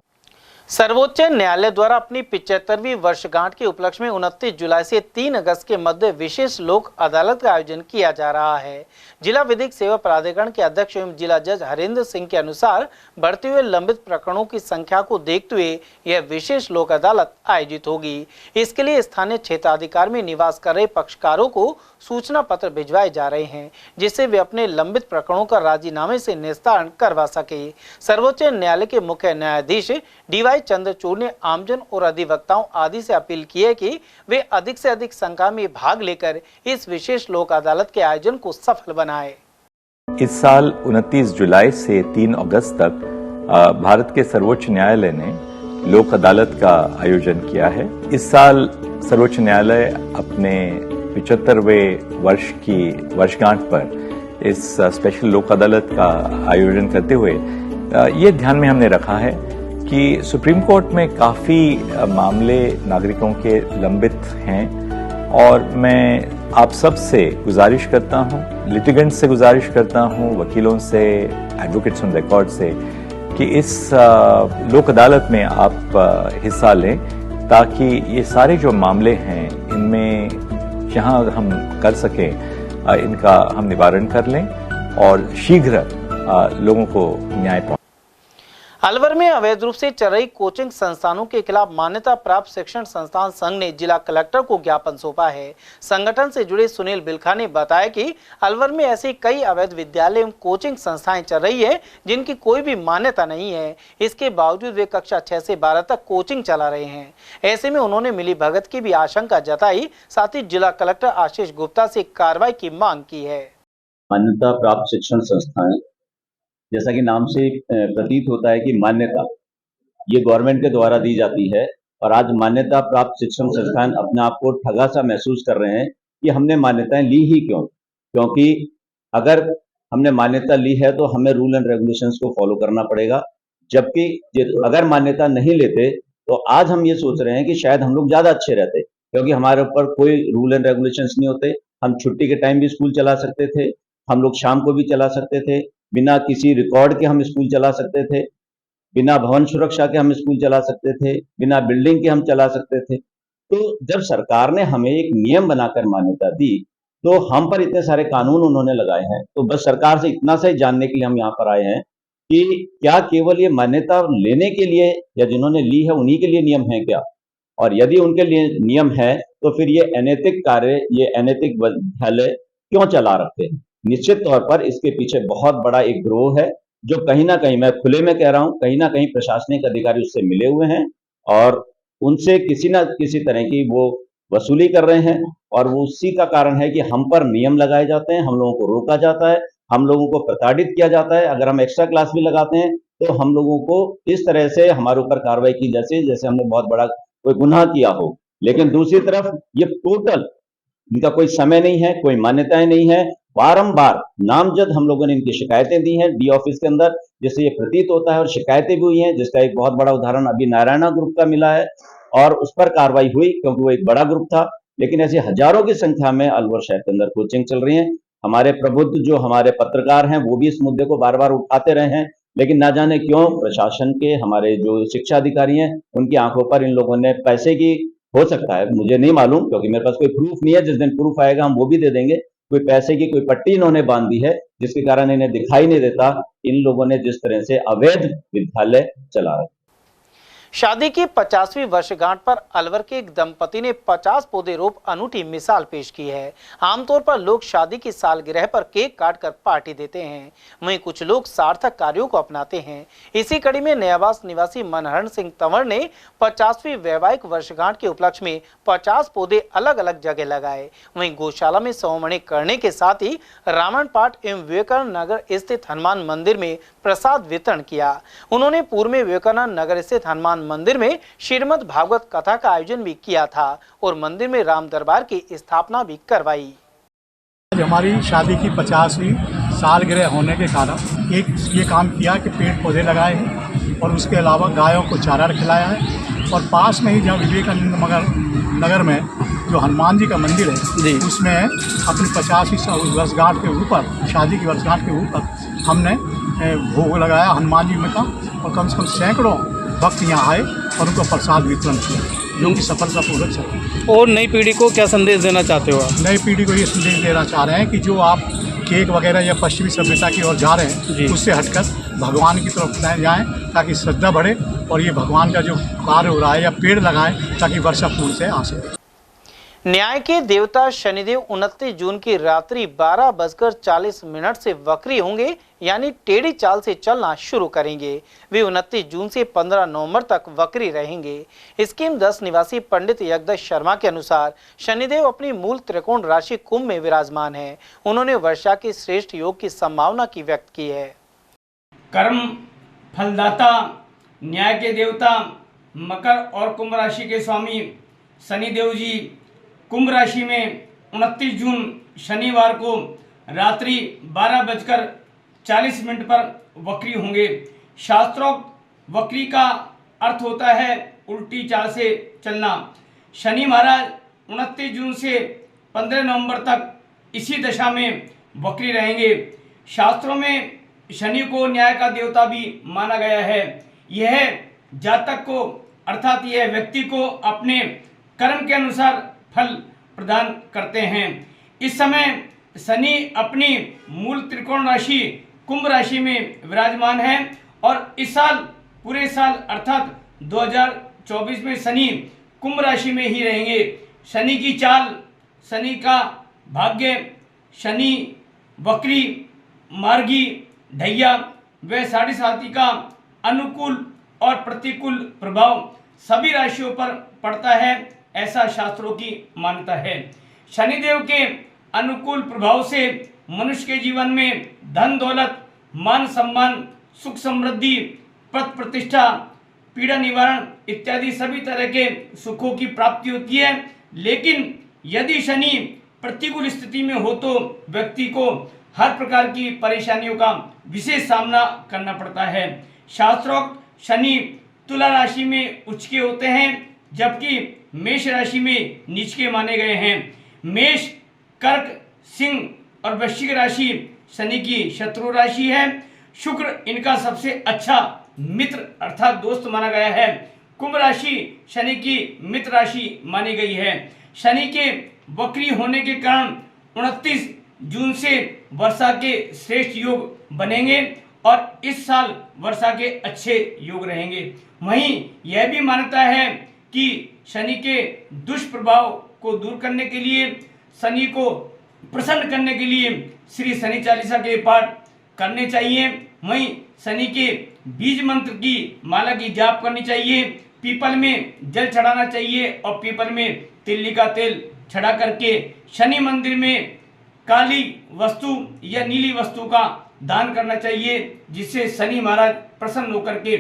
सर्वोच्च न्यायालय द्वारा अपनी 75वीं वर्षगांठ के उपलक्ष्य में 29 जुलाई से 3 अगस्त के मध्य विशेष लोक अदालत का आयोजन किया जा रहा है। जिला विधिक सेवा प्राधिकरण के अध्यक्ष एवं जिला जज हरेंद्र सिंह के अनुसार बढ़ते हुए लंबित प्रकरणों की संख्या को देखते हुए यह विशेष लोक अदालत आयोजित होगी। इसके लिए स्थानीय क्षेत्राधिकार में निवास कर रहे पक्षकारों को सूचना पत्र भिजवाए जा रहे हैं, जिससे वे अपने लंबित प्रकरणों का राजीनामे से निस्तारण करवा सके। सर्वोच्च न्यायालय के मुख्य न्यायाधीश DY चंद्रचूड़ ने आमजन और अधिवक्ताओं आदि से अपील की है कि वे अधिक से अधिक संख्या में भाग लेकर इस विशेष लोक अदालत के आयोजन को सफल बनाए। इस साल 29 जुलाई से 3 अगस्त तक भारत के सर्वोच्च न्यायालय ने लोक अदालत का आयोजन किया है। इस साल सर्वोच्च न्यायालय अपने 75वें वर्ष की वर्षगांठ पर इस स्पेशल लोक अदालत का आयोजन करते हुए ये ध्यान में हमने रखा है कि सुप्रीम कोर्ट में काफ़ी मामले नागरिकों के लंबित हैं और मैं आप सब से गुजारिश करता हूं, लिटिगेंट से गुजारिश करता हूं, वकीलों से, एडवोकेट्स ऑन रिकॉर्ड से कि इस लोक अदालत में आप हिस्सा लें ताकि ये सारे जो मामले हैं इनमें जहां हम कर सकें इनका हम निवारण कर लें और शीघ्र लोगों को न्याय पहुंचे। अलवर में अवैध रूप से चल रही कोचिंग संस्थानों के खिलाफ मान्यता प्राप्त शिक्षण संस्थान संघ ने जिला कलेक्टर को ज्ञापन सौंपा है। संगठन से जुड़े सुनील बिलखा ने बताया कि अलवर में ऐसे कई अवैध विद्यालय एवं कोचिंग संस्थाएं चल रही है जिनकी कोई भी मान्यता नहीं है। इसके बावजूद वे कक्षा 6 से 12 तक कोचिंग चला रहे हैं। ऐसे में उन्होंने मिली भगत की भी आशंका जताई, साथ ही जिला कलेक्टर आशीष गुप्ता से कार्रवाई की मांग की है। मान्यता प्राप्त शिक्षण संस्थाएं, जैसा कि नाम से प्रतीत होता है कि मान्यता ये गवर्नमेंट के द्वारा दी जाती है और आज मान्यता प्राप्त शिक्षण संस्थान अपने आप को ठगा सा महसूस कर रहे हैं कि हमने मान्यताएं ली ही क्यों, क्योंकि अगर हमने मान्यता ली है तो हमें रूल एंड रेगुलेशंस को फॉलो करना पड़ेगा, जबकि अगर मान्यता नहीं लेते तो आज हम ये सोच रहे हैं कि शायद हम लोग ज़्यादा अच्छे रहते, क्योंकि हमारे ऊपर कोई रूल एंड रेगुलेशंस नहीं होते। हम छुट्टी के टाइम भी स्कूल चला सकते थे, हम लोग शाम को भी चला सकते थे, बिना किसी रिकॉर्ड के हम स्कूल चला सकते थे, बिना भवन सुरक्षा के हम स्कूल चला सकते थे, बिना बिल्डिंग के हम चला सकते थे। तो जब सरकार ने हमें एक नियम बनाकर मान्यता दी तो हम पर इतने सारे कानून उन्होंने लगाए हैं। तो बस सरकार से इतना सा ही जानने के लिए हम यहाँ पर आए हैं कि क्या केवल ये मान्यता लेने के लिए या जिन्होंने ली है उन्हीं के लिए नियम है क्या, और यदि उनके लिए नियम है तो फिर ये अनैतिक कार्य, ये अनैतिक विद्यालय क्यों चला रखते हैं। निश्चित तौर पर इसके पीछे बहुत बड़ा एक गिरोह है जो कहीं ना कहीं, मैं खुले में कह रहा हूं, कहीं ना कहीं प्रशासनिक अधिकारी उससे मिले हुए हैं और उनसे किसी न किसी तरह की वो वसूली कर रहे हैं और वो उसी का कारण है कि हम पर नियम लगाए जाते हैं, हम लोगों को रोका जाता है, हम लोगों को प्रताड़ित किया जाता है। अगर हम एक्स्ट्रा क्लास भी लगाते हैं तो हम लोगों को इस तरह से हमारे ऊपर कार्रवाई की जैसे हमने बहुत बड़ा कोई गुनाह किया हो। लेकिन दूसरी तरफ ये टोटल, इनका कोई समय नहीं है, कोई मान्यताएं नहीं है। बारंबार नामजद हम लोगों ने इनकी शिकायतें दी हैं डी ऑफिस के अंदर, जिससे ये प्रतीत होता है, और शिकायतें भी हुई हैं, जिसका एक बहुत बड़ा उदाहरण अभी नारायणा ग्रुप का मिला है और उस पर कार्रवाई हुई क्योंकि वो एक बड़ा ग्रुप था। लेकिन ऐसे हजारों की संख्या में अलवर शहर के अंदर कोचिंग चल रही है। हमारे प्रबुद्ध जो हमारे पत्रकार हैं वो भी इस मुद्दे को बार बार उठाते रहे हैं, लेकिन ना जाने क्यों प्रशासन के, हमारे जो शिक्षा अधिकारी हैं, उनकी आंखों पर इन लोगों ने पैसे की, हो सकता है मुझे नहीं मालूम क्योंकि मेरे पास कोई प्रूफ नहीं है, जिस दिन प्रूफ आएगा हम वो भी दे देंगे, कोई पैसे की कोई पट्टी इन्होंने बांध दी है जिसके कारण इन्हें दिखाई नहीं देता इन लोगों ने जिस तरह से अवैध विद्यालय चला रहे। शादी की 50वीं वर्षगांठ पर अलवर के एक दंपति ने 50 पौधे रोप अनूठी मिसाल पेश की है। आमतौर पर लोग शादी की सालगिरह पर केक काटकर पार्टी देते हैं, वहीं कुछ लोग सार्थक कार्यों को अपनाते हैं। इसी कड़ी में नयावास निवासी मनहरण सिंह तंवर ने 50वीं वैवाहिक वर्षगांठ के उपलक्ष्य में 50 पौधे अलग अलग जगह लगाए। वहीं गौशाला में सौमणी करने के साथ ही रावण पाठ एवं विवेकानंद नगर स्थित हनुमान मंदिर में प्रसाद वितरण किया। उन्होंने पूर्व में विवेकानंद नगर स्थित हनुमान मंदिर में श्रीमद् भागवत कथा का आयोजन भी किया था और मंदिर में राम दरबार की स्थापना भी करवाई। आज हमारी शादी की 50वीं सालगिरह होने के कारण एक ये काम किया कि पेड़ पौधे लगाए हैं और उसके अलावा गायों को चारा खिलाया है। और पास में ही जहाँ विवेकानंद नगर में जो हनुमान जी का मंदिर है उसमें अपनी 50वीं वर्षगांठ के ऊपर, शादी की वर्षगांठ के ऊपर हमने भोग लगाया हनुमान जी में का, और कम से कम सैकड़ों भक्त यहाँ आए और उनको प्रसाद वितरण किया, जो कि सफलतापूर्वक चला। और नई पीढ़ी को क्या संदेश देना चाहते हो आप? नई पीढ़ी को ये संदेश देना चाह रहे हैं कि जो आप केक वगैरह या पश्चिमी सभ्यता की ओर जा रहे हैं, उससे हटकर भगवान की तरफ जाएं, ताकि श्रद्धा बढ़े और ये भगवान का जो कार्य हो रहा है या पेड़ लगाएं ताकि वर्षा पूर्ण से आ सके। न्याय के देवता शनिदेव 29 जून की रात्रि 12:40 से वक्री होंगे, यानी टेढ़ी चाल से चलना शुरू करेंगे। वे 29 जून से 15 नवंबर तक वक्री रहेंगे। स्कीम 10 निवासी पंडित यज्ञदत्त शर्मा के अनुसार शनिदेव अपनी मूल त्रिकोण राशि कुंभ में विराजमान है। उन्होंने वर्षा के श्रेष्ठ योग की संभावना की व्यक्त की है। कर्म फलदाता, न्याय के देवता, मकर और कुंभ राशि के स्वामी शनिदेव जी कुंभ राशि में 29 जून शनिवार को रात्रि 12:40 पर वक्री होंगे। शास्त्रोक्त वक्री का अर्थ होता है उल्टी चाल से चलना। शनि महाराज 29 जून से 15 नवंबर तक इसी दशा में वक्री रहेंगे। शास्त्रों में शनि को न्याय का देवता भी माना गया है। यह जातक को अर्थात यह व्यक्ति को अपने कर्म के अनुसार फल प्रदान करते हैं। इस समय शनि अपनी मूल त्रिकोण राशि कुंभ राशि में विराजमान है और इस साल पूरे साल अर्थात 2024 में शनि कुंभ राशि में ही रहेंगे। शनि की चाल, शनि का भाग्य, शनि वक्री, मार्गी, ढैया व साढ़े साथी का अनुकूल और प्रतिकूल प्रभाव सभी राशियों पर पड़ता है, ऐसा शास्त्रों की मान्यता है। शनिदेव के अनुकूल प्रभाव से मनुष्य के जीवन में धन दौलत, मान सम्मान, सुख समृद्धि, पद प्रतिष्ठा, पीड़ा निवारण इत्यादि सभी तरह के सुखों की प्राप्ति होती है। लेकिन यदि शनि प्रतिकूल स्थिति में हो तो व्यक्ति को हर प्रकार की परेशानियों का विशेष सामना करना पड़ता है। शास्त्रोक्त शनि तुला राशि में उच्च के होते हैं, जबकि मेष राशि में नीच के माने गए हैं। मेष, कर्क, सिंह और वृश्चिक राशि शनि की शत्रु राशि है। शुक्र इनका सबसे अच्छा मित्र अर्थात दोस्त माना गया है। कुंभ राशि शनि की मित्र राशि मानी गई है। शनि के वक्री होने के कारण 29 जून से वर्षा के श्रेष्ठ योग बनेंगे और इस साल वर्षा के अच्छे योग रहेंगे। वहीं यह भी मान्यता है कि शनि के दुष्प्रभाव को दूर करने के लिए, शनि को प्रसन्न करने के लिए श्री शनि चालीसा के पाठ करने चाहिए। वहीं शनि के बीज मंत्र की माला की जाप करनी चाहिए। पीपल में जल चढ़ाना चाहिए और पीपल में तिल्ली का तेल चढ़ा करके शनि मंदिर में काली वस्तु या नीली वस्तु का दान करना चाहिए, जिससे शनि महाराज प्रसन्न होकर के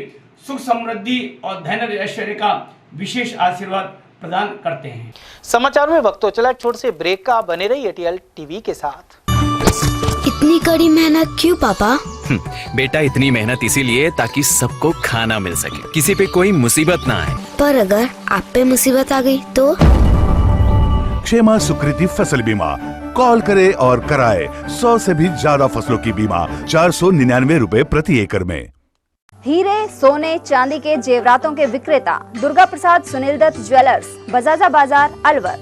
सुख समृद्धि और धैर्य ऐश्वर्य का विशेष आशीर्वाद प्रदान करते हैं। समाचार में वक्त तो चला छोटे से ब्रेक का, बने रहिए एटीएल टीवी के साथ। इतनी कड़ी मेहनत क्यों पापा? बेटा इतनी मेहनत इसीलिए ताकि सबको खाना मिल सके, किसी पे कोई मुसीबत ना आए। पर अगर आप पे मुसीबत आ गई तो? क्षेमा सुकृति फसल बीमा, कॉल करे और कराए 100 से भी ज्यादा फसलों की बीमा 499 रुपए प्रति एकड़ में। हीरे, सोने, चांदी के जेवरातों के विक्रेता दुर्गा प्रसाद सुनील दत्त ज्वेलर्स, बजाजा बाजार, अलवर।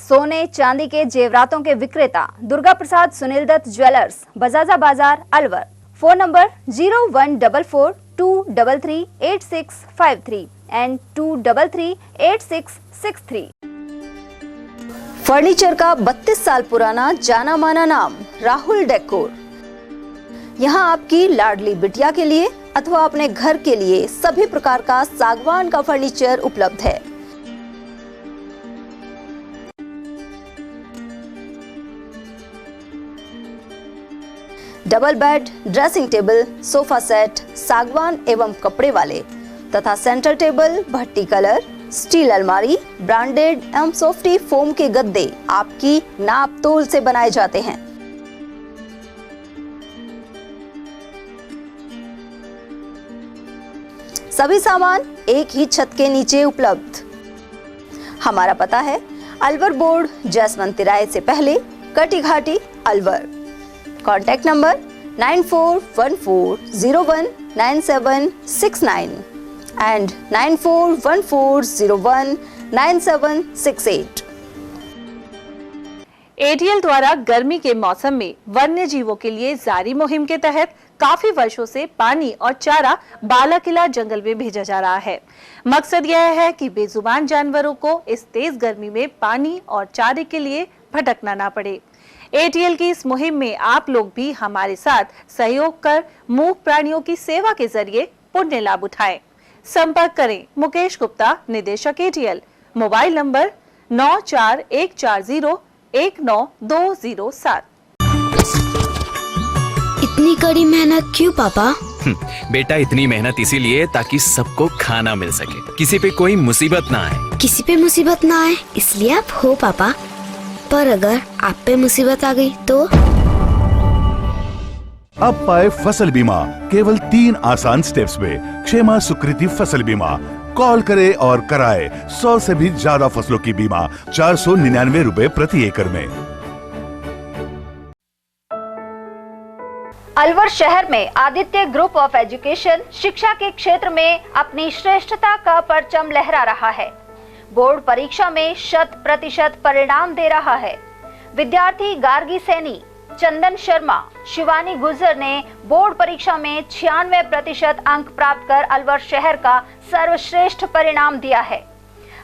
सोने चांदी के जेवरातों के विक्रेता दुर्गा प्रसाद सुनील दत्त ज्वेलर्स, बजाजा बाजार, Alwar. Phone number 0144233863 and 2338663। Furniture का 32 साल पुराना जाना माना नाम राहुल डेकोर। यहाँ आपकी लाडली बिटिया के लिए अथवा अपने घर के लिए सभी प्रकार का सागवान का फर्नीचर उपलब्ध है। Double bed, dressing table, sofa set, सागवान एवं कपड़े वाले तथा सेंटर टेबल, भट्टी कलर, स्टील अलमारी, ब्रांडेड एवं सॉफ्टी फोम के गद्दे आपकी नाप तोल से बनाए जाते हैं। सभी सामान एक ही छत के नीचे उपलब्ध। हमारा पता है अलवर बोर्ड, जैसवंत तिराहे से पहले, Kati Ghati, Alwar. Contact number 9414019769 and 9414019768। ATL द्वारा गर्मी के मौसम में वन्य जीवों के लिए जारी मुहिम के तहत काफी वर्षों से पानी और चारा बालाकिला जंगल में भेजा जा रहा है। मकसद यह है कि बेजुबान जानवरों को इस तेज गर्मी में पानी और चारे के लिए भटकना ना पड़े। एटीएल की इस मुहिम में आप लोग भी हमारे साथ सहयोग कर मूक प्राणियों की सेवा के जरिए पुण्य लाभ उठाएं। संपर्क करें मुकेश गुप्ता, निदेशक एटीएल, मोबाइल नंबर 9414019207। इतनी कड़ी मेहनत क्यों पापा? बेटा इतनी मेहनत इसीलिए ताकि सबको खाना मिल सके, किसी पे कोई मुसीबत ना आए। किसी पे मुसीबत ना आए इसलिए आप हो पापा, पर अगर आप पे मुसीबत आ गई तो? अब पाए फसल बीमा केवल 3 आसान स्टेप्स में। क्षेमा सुकृति फसल बीमा। कॉल करे और कराए 100 से भी ज्यादा फसलों की बीमा 499 रुपए प्रति एकड़ में। अलवर शहर में आदित्य ग्रुप ऑफ एजुकेशन शिक्षा के क्षेत्र में अपनी श्रेष्ठता का परचम लहरा रहा है। बोर्ड परीक्षा में 100% परिणाम दे रहा है। विद्यार्थी गार्गी सैनी, चंदन शर्मा, शिवानी गुर्जर ने बोर्ड परीक्षा में 96% अंक प्राप्त कर अलवर शहर का सर्वश्रेष्ठ परिणाम दिया है।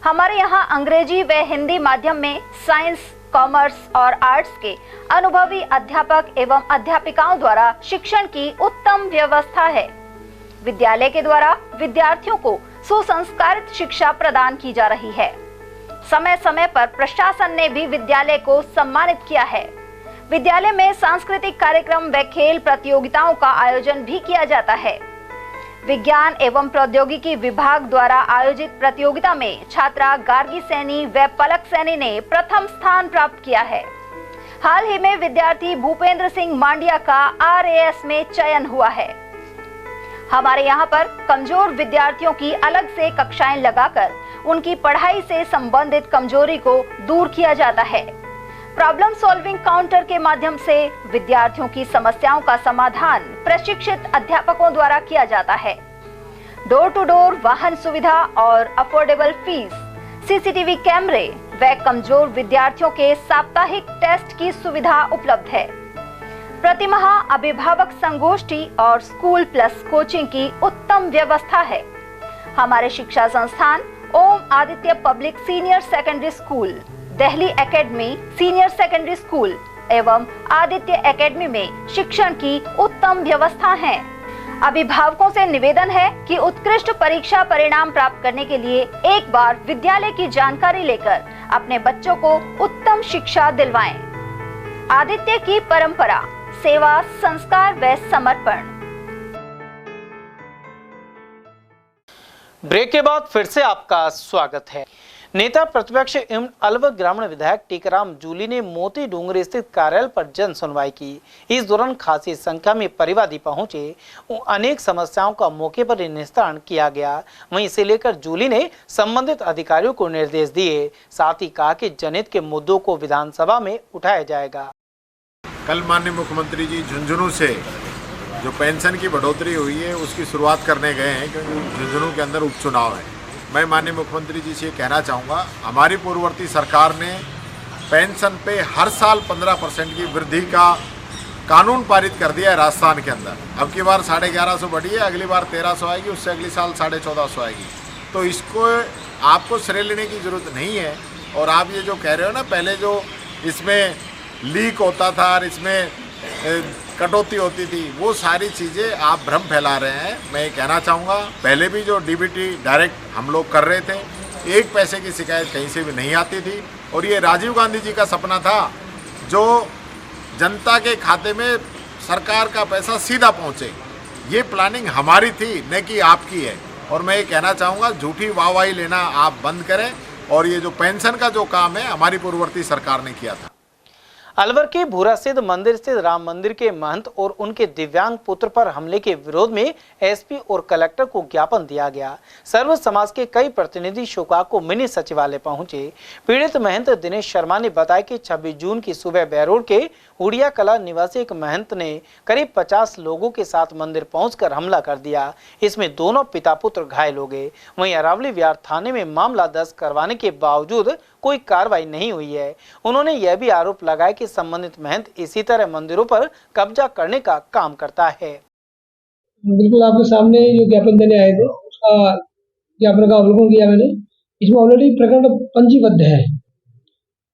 हमारे यहाँ अंग्रेजी व हिंदी माध्यम में साइंस, कॉमर्स और आर्ट्स के अनुभवी अध्यापक एवं अध्यापिकाओं द्वारा शिक्षण की उत्तम व्यवस्था है। विद्यालय के द्वारा विद्यार्थियों को सुसंस्कारित शिक्षा प्रदान की जा रही है। समय समय पर प्रशासन ने भी विद्यालय को सम्मानित किया है। विद्यालय में सांस्कृतिक कार्यक्रम व खेल प्रतियोगिताओं का आयोजन भी किया जाता है। विज्ञान एवं प्रौद्योगिकी विभाग द्वारा आयोजित प्रतियोगिता में छात्रा गार्गी सैनी व पलक सैनी ने प्रथम स्थान प्राप्त किया है। हाल ही में विद्यार्थी भूपेंद्र सिंह मांडिया का RAS में चयन हुआ है। हमारे यहाँ पर कमजोर विद्यार्थियों की अलग से कक्षाएं लगाकर उनकी पढ़ाई से संबंधित कमजोरी को दूर किया जाता है। प्रॉब्लम सॉल्विंग काउंटर के माध्यम से विद्यार्थियों की समस्याओं का समाधान प्रशिक्षित अध्यापकों द्वारा किया जाता है। डोर टू डोर वाहन सुविधा और अफोर्डेबल फीस, CCTV कैमरे व कमजोर विद्यार्थियों के साप्ताहिक टेस्ट की सुविधा उपलब्ध है। प्रतिमाह अभिभावक संगोष्ठी और स्कूल प्लस कोचिंग की उत्तम व्यवस्था है। हमारे शिक्षा संस्थान Om Aditya public senior secondary school, Delhi academy senior secondary school एवं आदित्य एकेडमी में शिक्षण की उत्तम व्यवस्था है। अभिभावकों से निवेदन है कि उत्कृष्ट परीक्षा परिणाम प्राप्त करने के लिए एक बार विद्यालय की जानकारी लेकर अपने बच्चों को उत्तम शिक्षा दिलवाएं। आदित्य की परंपरा, सेवा, संस्कार व समर्पण। ब्रेक के बाद फिर से आपका स्वागत है। नेता प्रतिपक्ष एवं अलवर ग्रामीण विधायक टीकाराम जूली ने मोती डूंगरी स्थित कार्यालय पर जन सुनवाई की। इस दौरान खासी संख्या में परिवादी पहुंचे। अनेक समस्याओं का मौके पर निस्तारण किया गया। वहीं इसे लेकर जूली ने संबंधित अधिकारियों को निर्देश दिए। साथ ही कहा कि जनहित के मुद्दों को विधानसभा में उठाया जाएगा। कल माननीय मुख्यमंत्री जी झुंझुनू से जो पेंशन की बढ़ोतरी हुई है उसकी शुरुआत करने गए हैं, क्योंकि झुंझुनू के अंदर उपचुनाव है। मैं माननीय मुख्यमंत्री जी से कहना चाहूँगा, हमारी पूर्ववर्ती सरकार ने पेंशन पे हर साल 15% की वृद्धि का कानून पारित कर दिया है राजस्थान के अंदर। अब की बार 1150 बढ़ी है, अगली बार 1300 आएगी, उससे अगली साल 1450 आएगी। तो इसको आपको श्रेय लेने की ज़रूरत नहीं है। और आप ये जो कह रहे हो ना, पहले जो इसमें लीक होता था और इसमें कटौती होती थी, वो सारी चीज़ें आप भ्रम फैला रहे हैं। मैं ये कहना चाहूँगा, पहले भी जो DBT डायरेक्ट हम लोग कर रहे थे, 1 पैसे की शिकायत कहीं से भी नहीं आती थी। और ये राजीव गांधी जी का सपना था, जो जनता के खाते में सरकार का पैसा सीधा पहुंचे, ये प्लानिंग हमारी थी, न कि आपकी है। और मैं ये कहना चाहूँगा, झूठी वाहवाही लेना आप बंद करें, और ये जो पेंशन का जो काम है हमारी पूर्ववर्ती सरकार ने किया था। अलवर के भूरा सिद्ध मंदिर स्थित राम मंदिर के महंत और उनके दिव्यांग पुत्र पर हमले के विरोध में एसपी और कलेक्टर को ज्ञापन दिया गया। सर्व समाज के कई प्रतिनिधि शोकाक को मिनी सचिवालय पहुंचे। पीड़ित महंत दिनेश शर्मा ने बताया कि 26 जून की सुबह बैरोड के उड़िया कला निवासी एक महंत ने करीब 50 लोगों के साथ मंदिर पहुंचकर हमला कर दिया। इसमें दोनों पिता पुत्र घायल हो गए। वहीं अरावली विहार थाने में मामला दर्ज करवाने के बावजूद कोई कार्रवाई नहीं हुई है। उन्होंने यह भी आरोप लगाया कि संबंधित महंत इसी तरह मंदिरों पर कब्जा करने का काम करता है। बिल्कुल आपके सामने जो ज्ञापन देने आए थे उसका ज्ञापन का अवलोकन किया मैंने। इसमें ऑलरेडी प्रकरण पंजीबद्ध है।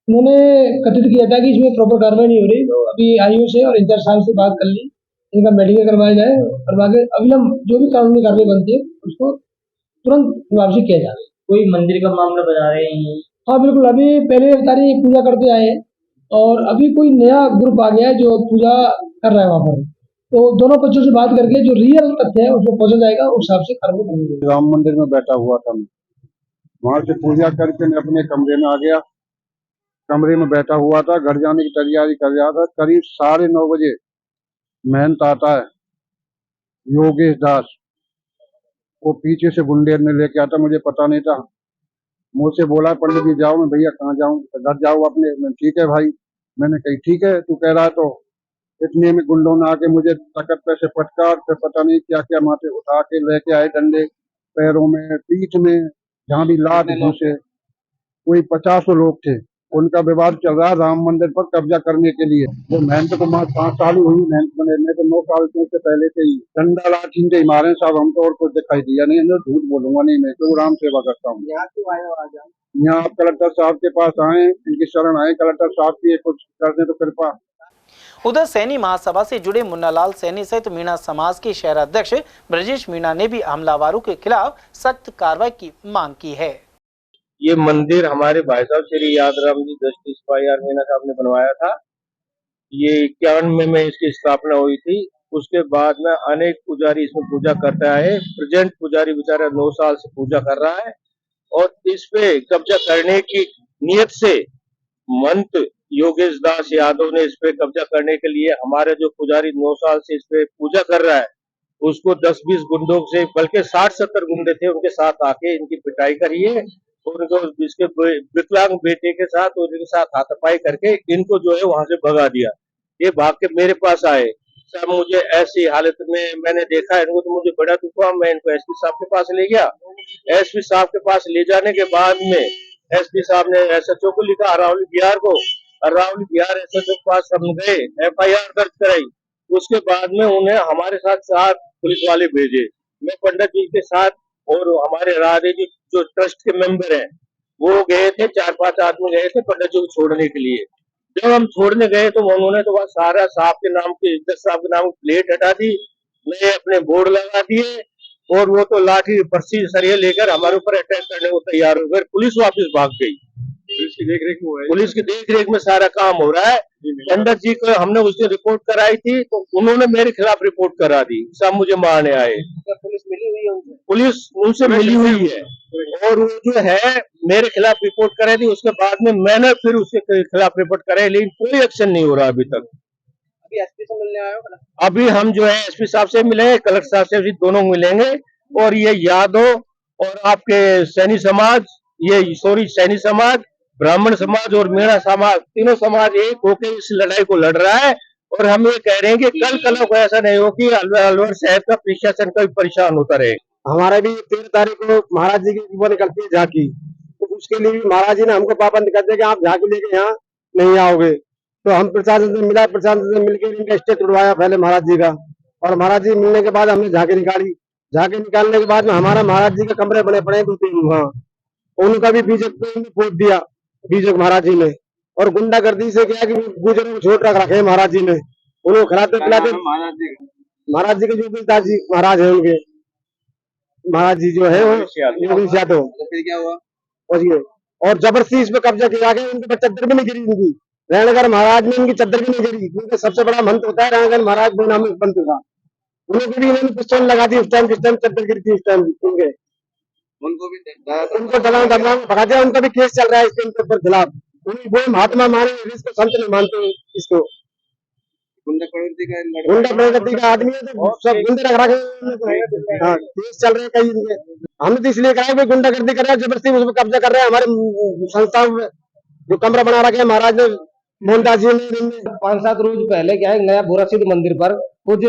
उन्होंने कथित किया था कि इसमें प्रॉपर कार्रवाई नहीं हो रही, तो अभी आईओ से और इंचार्ज साहब से बात कर ली, इनका मेडिकल करवाया जाए, करवा के अविलंब जो भी कानूनी कार्रवाई बनती है उसको तुरंत वापसी किया जाए। कोई मंदिर का मामला बता रहे हैं? हाँ बिल्कुल, अभी पहले तारीख पूजा करते आए हैं और अभी कोई नया ग्रुप आ गया है जो पूजा कर रहा है वहाँ पर, तो दोनों पक्षों से बात करके जो रियल तथ्य है उसको पहुंचा जाएगा, उस हिसाब से कार्रवाई करेंगे। राम मंदिर में बैठा हुआ था, वहाँ से पूजा करके मैं अपने कमरे में आ गया। कमरे में बैठा हुआ था, घर जाने की तैयारी कर रहा था। करीब 9:30 बजे महंत आता है योगेश दास, वो पीछे से गुंडे ने लेके आता, मुझे पता नहीं था। मुझसे बोला पंडित जी जाओ। मैं भैया कहाँ जाऊँ, घर जाओ अपने। मैं ठीक है भाई। मैंने कही ठीक है तू कह रहा है तो। इतने में गुंडों ने आके मुझे तकत पे से पटका, फिर पता नहीं क्या क्या माथे उठा के लेके आए, डंडे पैरों में, पीठ में, जहाँ भी लात घूसे। कोई 50 लोग थे। उनका विवाद चल रहा है राम मंदिर पर कब्जा करने के लिए। वो महंत को 5 साल हुई महंत बने, मैं तो 9 साल से पहले से ही डंडा लाठी से मारे साहब। हम तो और कुछ दिखाई दिया नहीं, मैं झूठ बोलूंगा नहीं, मैं तो राम सेवा करता हूँ। यहाँ आप कलेक्टर साहब के पास आए, इनकी शरण आए, कलेक्टर साहब की कुछ कर दे तो कृपा। उधर सैनी महासभा से जुड़े मुन्नालाल सैनी सहित मीणा समाज के शहराध्यक्ष ब्रजेश मीणा ने भी हमलावरों के खिलाफ सख्त कार्रवाई की मांग की है। ये मंदिर हमारे भाई साहब श्री यादराम जी जस्टिस YR मीणा साहब ने बनवाया था। ये 91 में इसकी स्थापना हुई थी। उसके बाद में अनेक पुजारी इसमें पूजा करता है। प्रेजेंट पुजारी बेचारा 9 साल से पूजा कर रहा है और इस पे कब्जा करने की नियत से महंत योगेश दास यादव ने इस पे कब्जा करने के लिए हमारे जो पुजारी 9 साल से इस पे पूजा कर रहा है उसको 10-20 गुंडों से, बल्कि 60-70 गुंडे थे, उनके साथ आके इनकी पिटाई करी है। और इसके विकलांग बेटे के साथ और इनके साथ हाथापाई करके इनको जो है वहां से भगा दिया। ये भाग के मेरे पास आए, सर मुझे ऐसी हालत में मैंने देखा है इनको, तो मुझे बड़ा दुख हुआ। मैं इनको एसपी साहब के पास ले गया। एसपी साहब के पास ले जाने के बाद में एसपी साहब ने SHO को लिखा अरावली बिहार को। अरावली बिहार SHO के पास हम गए, FIR दर्ज कराई। उसके बाद में उन्हें हमारे साथ 4 पुलिस वाले भेजे। मैं पंडित जी के साथ और हमारे राधे जी जो ट्रस्ट के मेंबर हैं वो गए थे, 4-5 आदमी गए थे पंडित जी को छोड़ने के लिए। जब हम छोड़ने गए तो उन्होंने तो वह सारा साहब के नाम की, इज्जत साहब के नाम की प्लेट हटा दी, नए अपने बोर्ड लगा दिए और वो तो लाठी पर्ची सरिये लेकर हमारे ऊपर अटैक करने को तैयार हो गए। पुलिस वापस भाग गई। पुलिस की देख रेख में सारा काम हो रहा है। पंडित जी को हमने उससे रिपोर्ट कराई थी तो उन्होंने मेरे खिलाफ रिपोर्ट करा दी, सब मुझे मारने आए। पुलिस मिली हुई है, पुलिस उनसे मिली हुई है और वो जो है मेरे खिलाफ रिपोर्ट कराई थी। उसके बाद में मैंने फिर उसके खिलाफ रिपोर्ट कराई, लेकिन कोई एक्शन नहीं हो रहा अभी तक। अभी एसपी से मिलने आए हो? अभी हम जो है एसपी साहब से मिलेंगे, कलेक्टर साहब से भी दोनों मिलेंगे। और ये यादव और आपके सैनी समाज, सैनी समाज, ब्राह्मण समाज और मीणा समाज, तीनों समाज एक होकर इस लड़ाई को लड़ रहा है। और हम ये कह रहे हैं कि कल को ऐसा नहीं हो कि अलवर शहर का प्रशासन का भी परेशान होता रहे। हमारा भी 13 तारीख को महाराज जी की वो निकलती है झांकी, तो उसके लिए महाराज जी ने हमको पाबंद कर दिया कि आप झांकी लेके यहाँ नहीं आओगे। तो हम प्रशासन से मिला, प्रशासन से मिलकर इनका स्टे तोड़वाया पहले महाराज जी का, और महाराज जी मिलने के बाद हमने झांकी निकाली। झांकी निकालने के बाद में हमारा महाराज जी के कमरे बने पड़े 2-3 वहाँ, उनका भी बीजक फोड़ दिया बीजक महाराज जी ने। और गुंडागर्दी से क्या कि गुजरों को छोड़ रखे महाराज जी ने, उन्होंने खिलाते पिलाते। महाराज जी के जो पिताजी जी महाराज है, उनके महाराज जी जो है वो योगेश यादव। फिर क्या हुआ? और जबरदस्ती इस पे कब्जा किया गया, उनके पर चद्दर भी नहीं गिरी उनकी, रायगढ़ महाराज में इनकी चद्दर भी नहीं जड़ी, क्योंकि सबसे बड़ा मंत्र होता है रायगढ़ महाराज वो नाम मंत्र था। उनको भी इन्होंने पिस्टल लगा दी उस टाइम, चद्दर गिरी थी उस टाइम उनके, उनको दबा भगा दिया। उनका भी केस चल रहा है इसके ऊपर खिलाफ। वो महात्मा माने, इसको संत नहीं मानते इसको। गुंडा प्रवृत्ति का आदमी है, तो सब गुंडे रख रखे। हाँ, केस चल रहे हैं कई। हमने तो इसलिए कहा कि गुंडागर्दी कर रहा है, जबरदस्ती उसमें कब्जा कर रहे हैं। हमारे संस्था में जो कमरा बना रखे हैं महाराज ने, मोहनदास जी ने 5-7 रोज पहले क्या है, नया भोरा सिद्ध मंदिर पर कुछ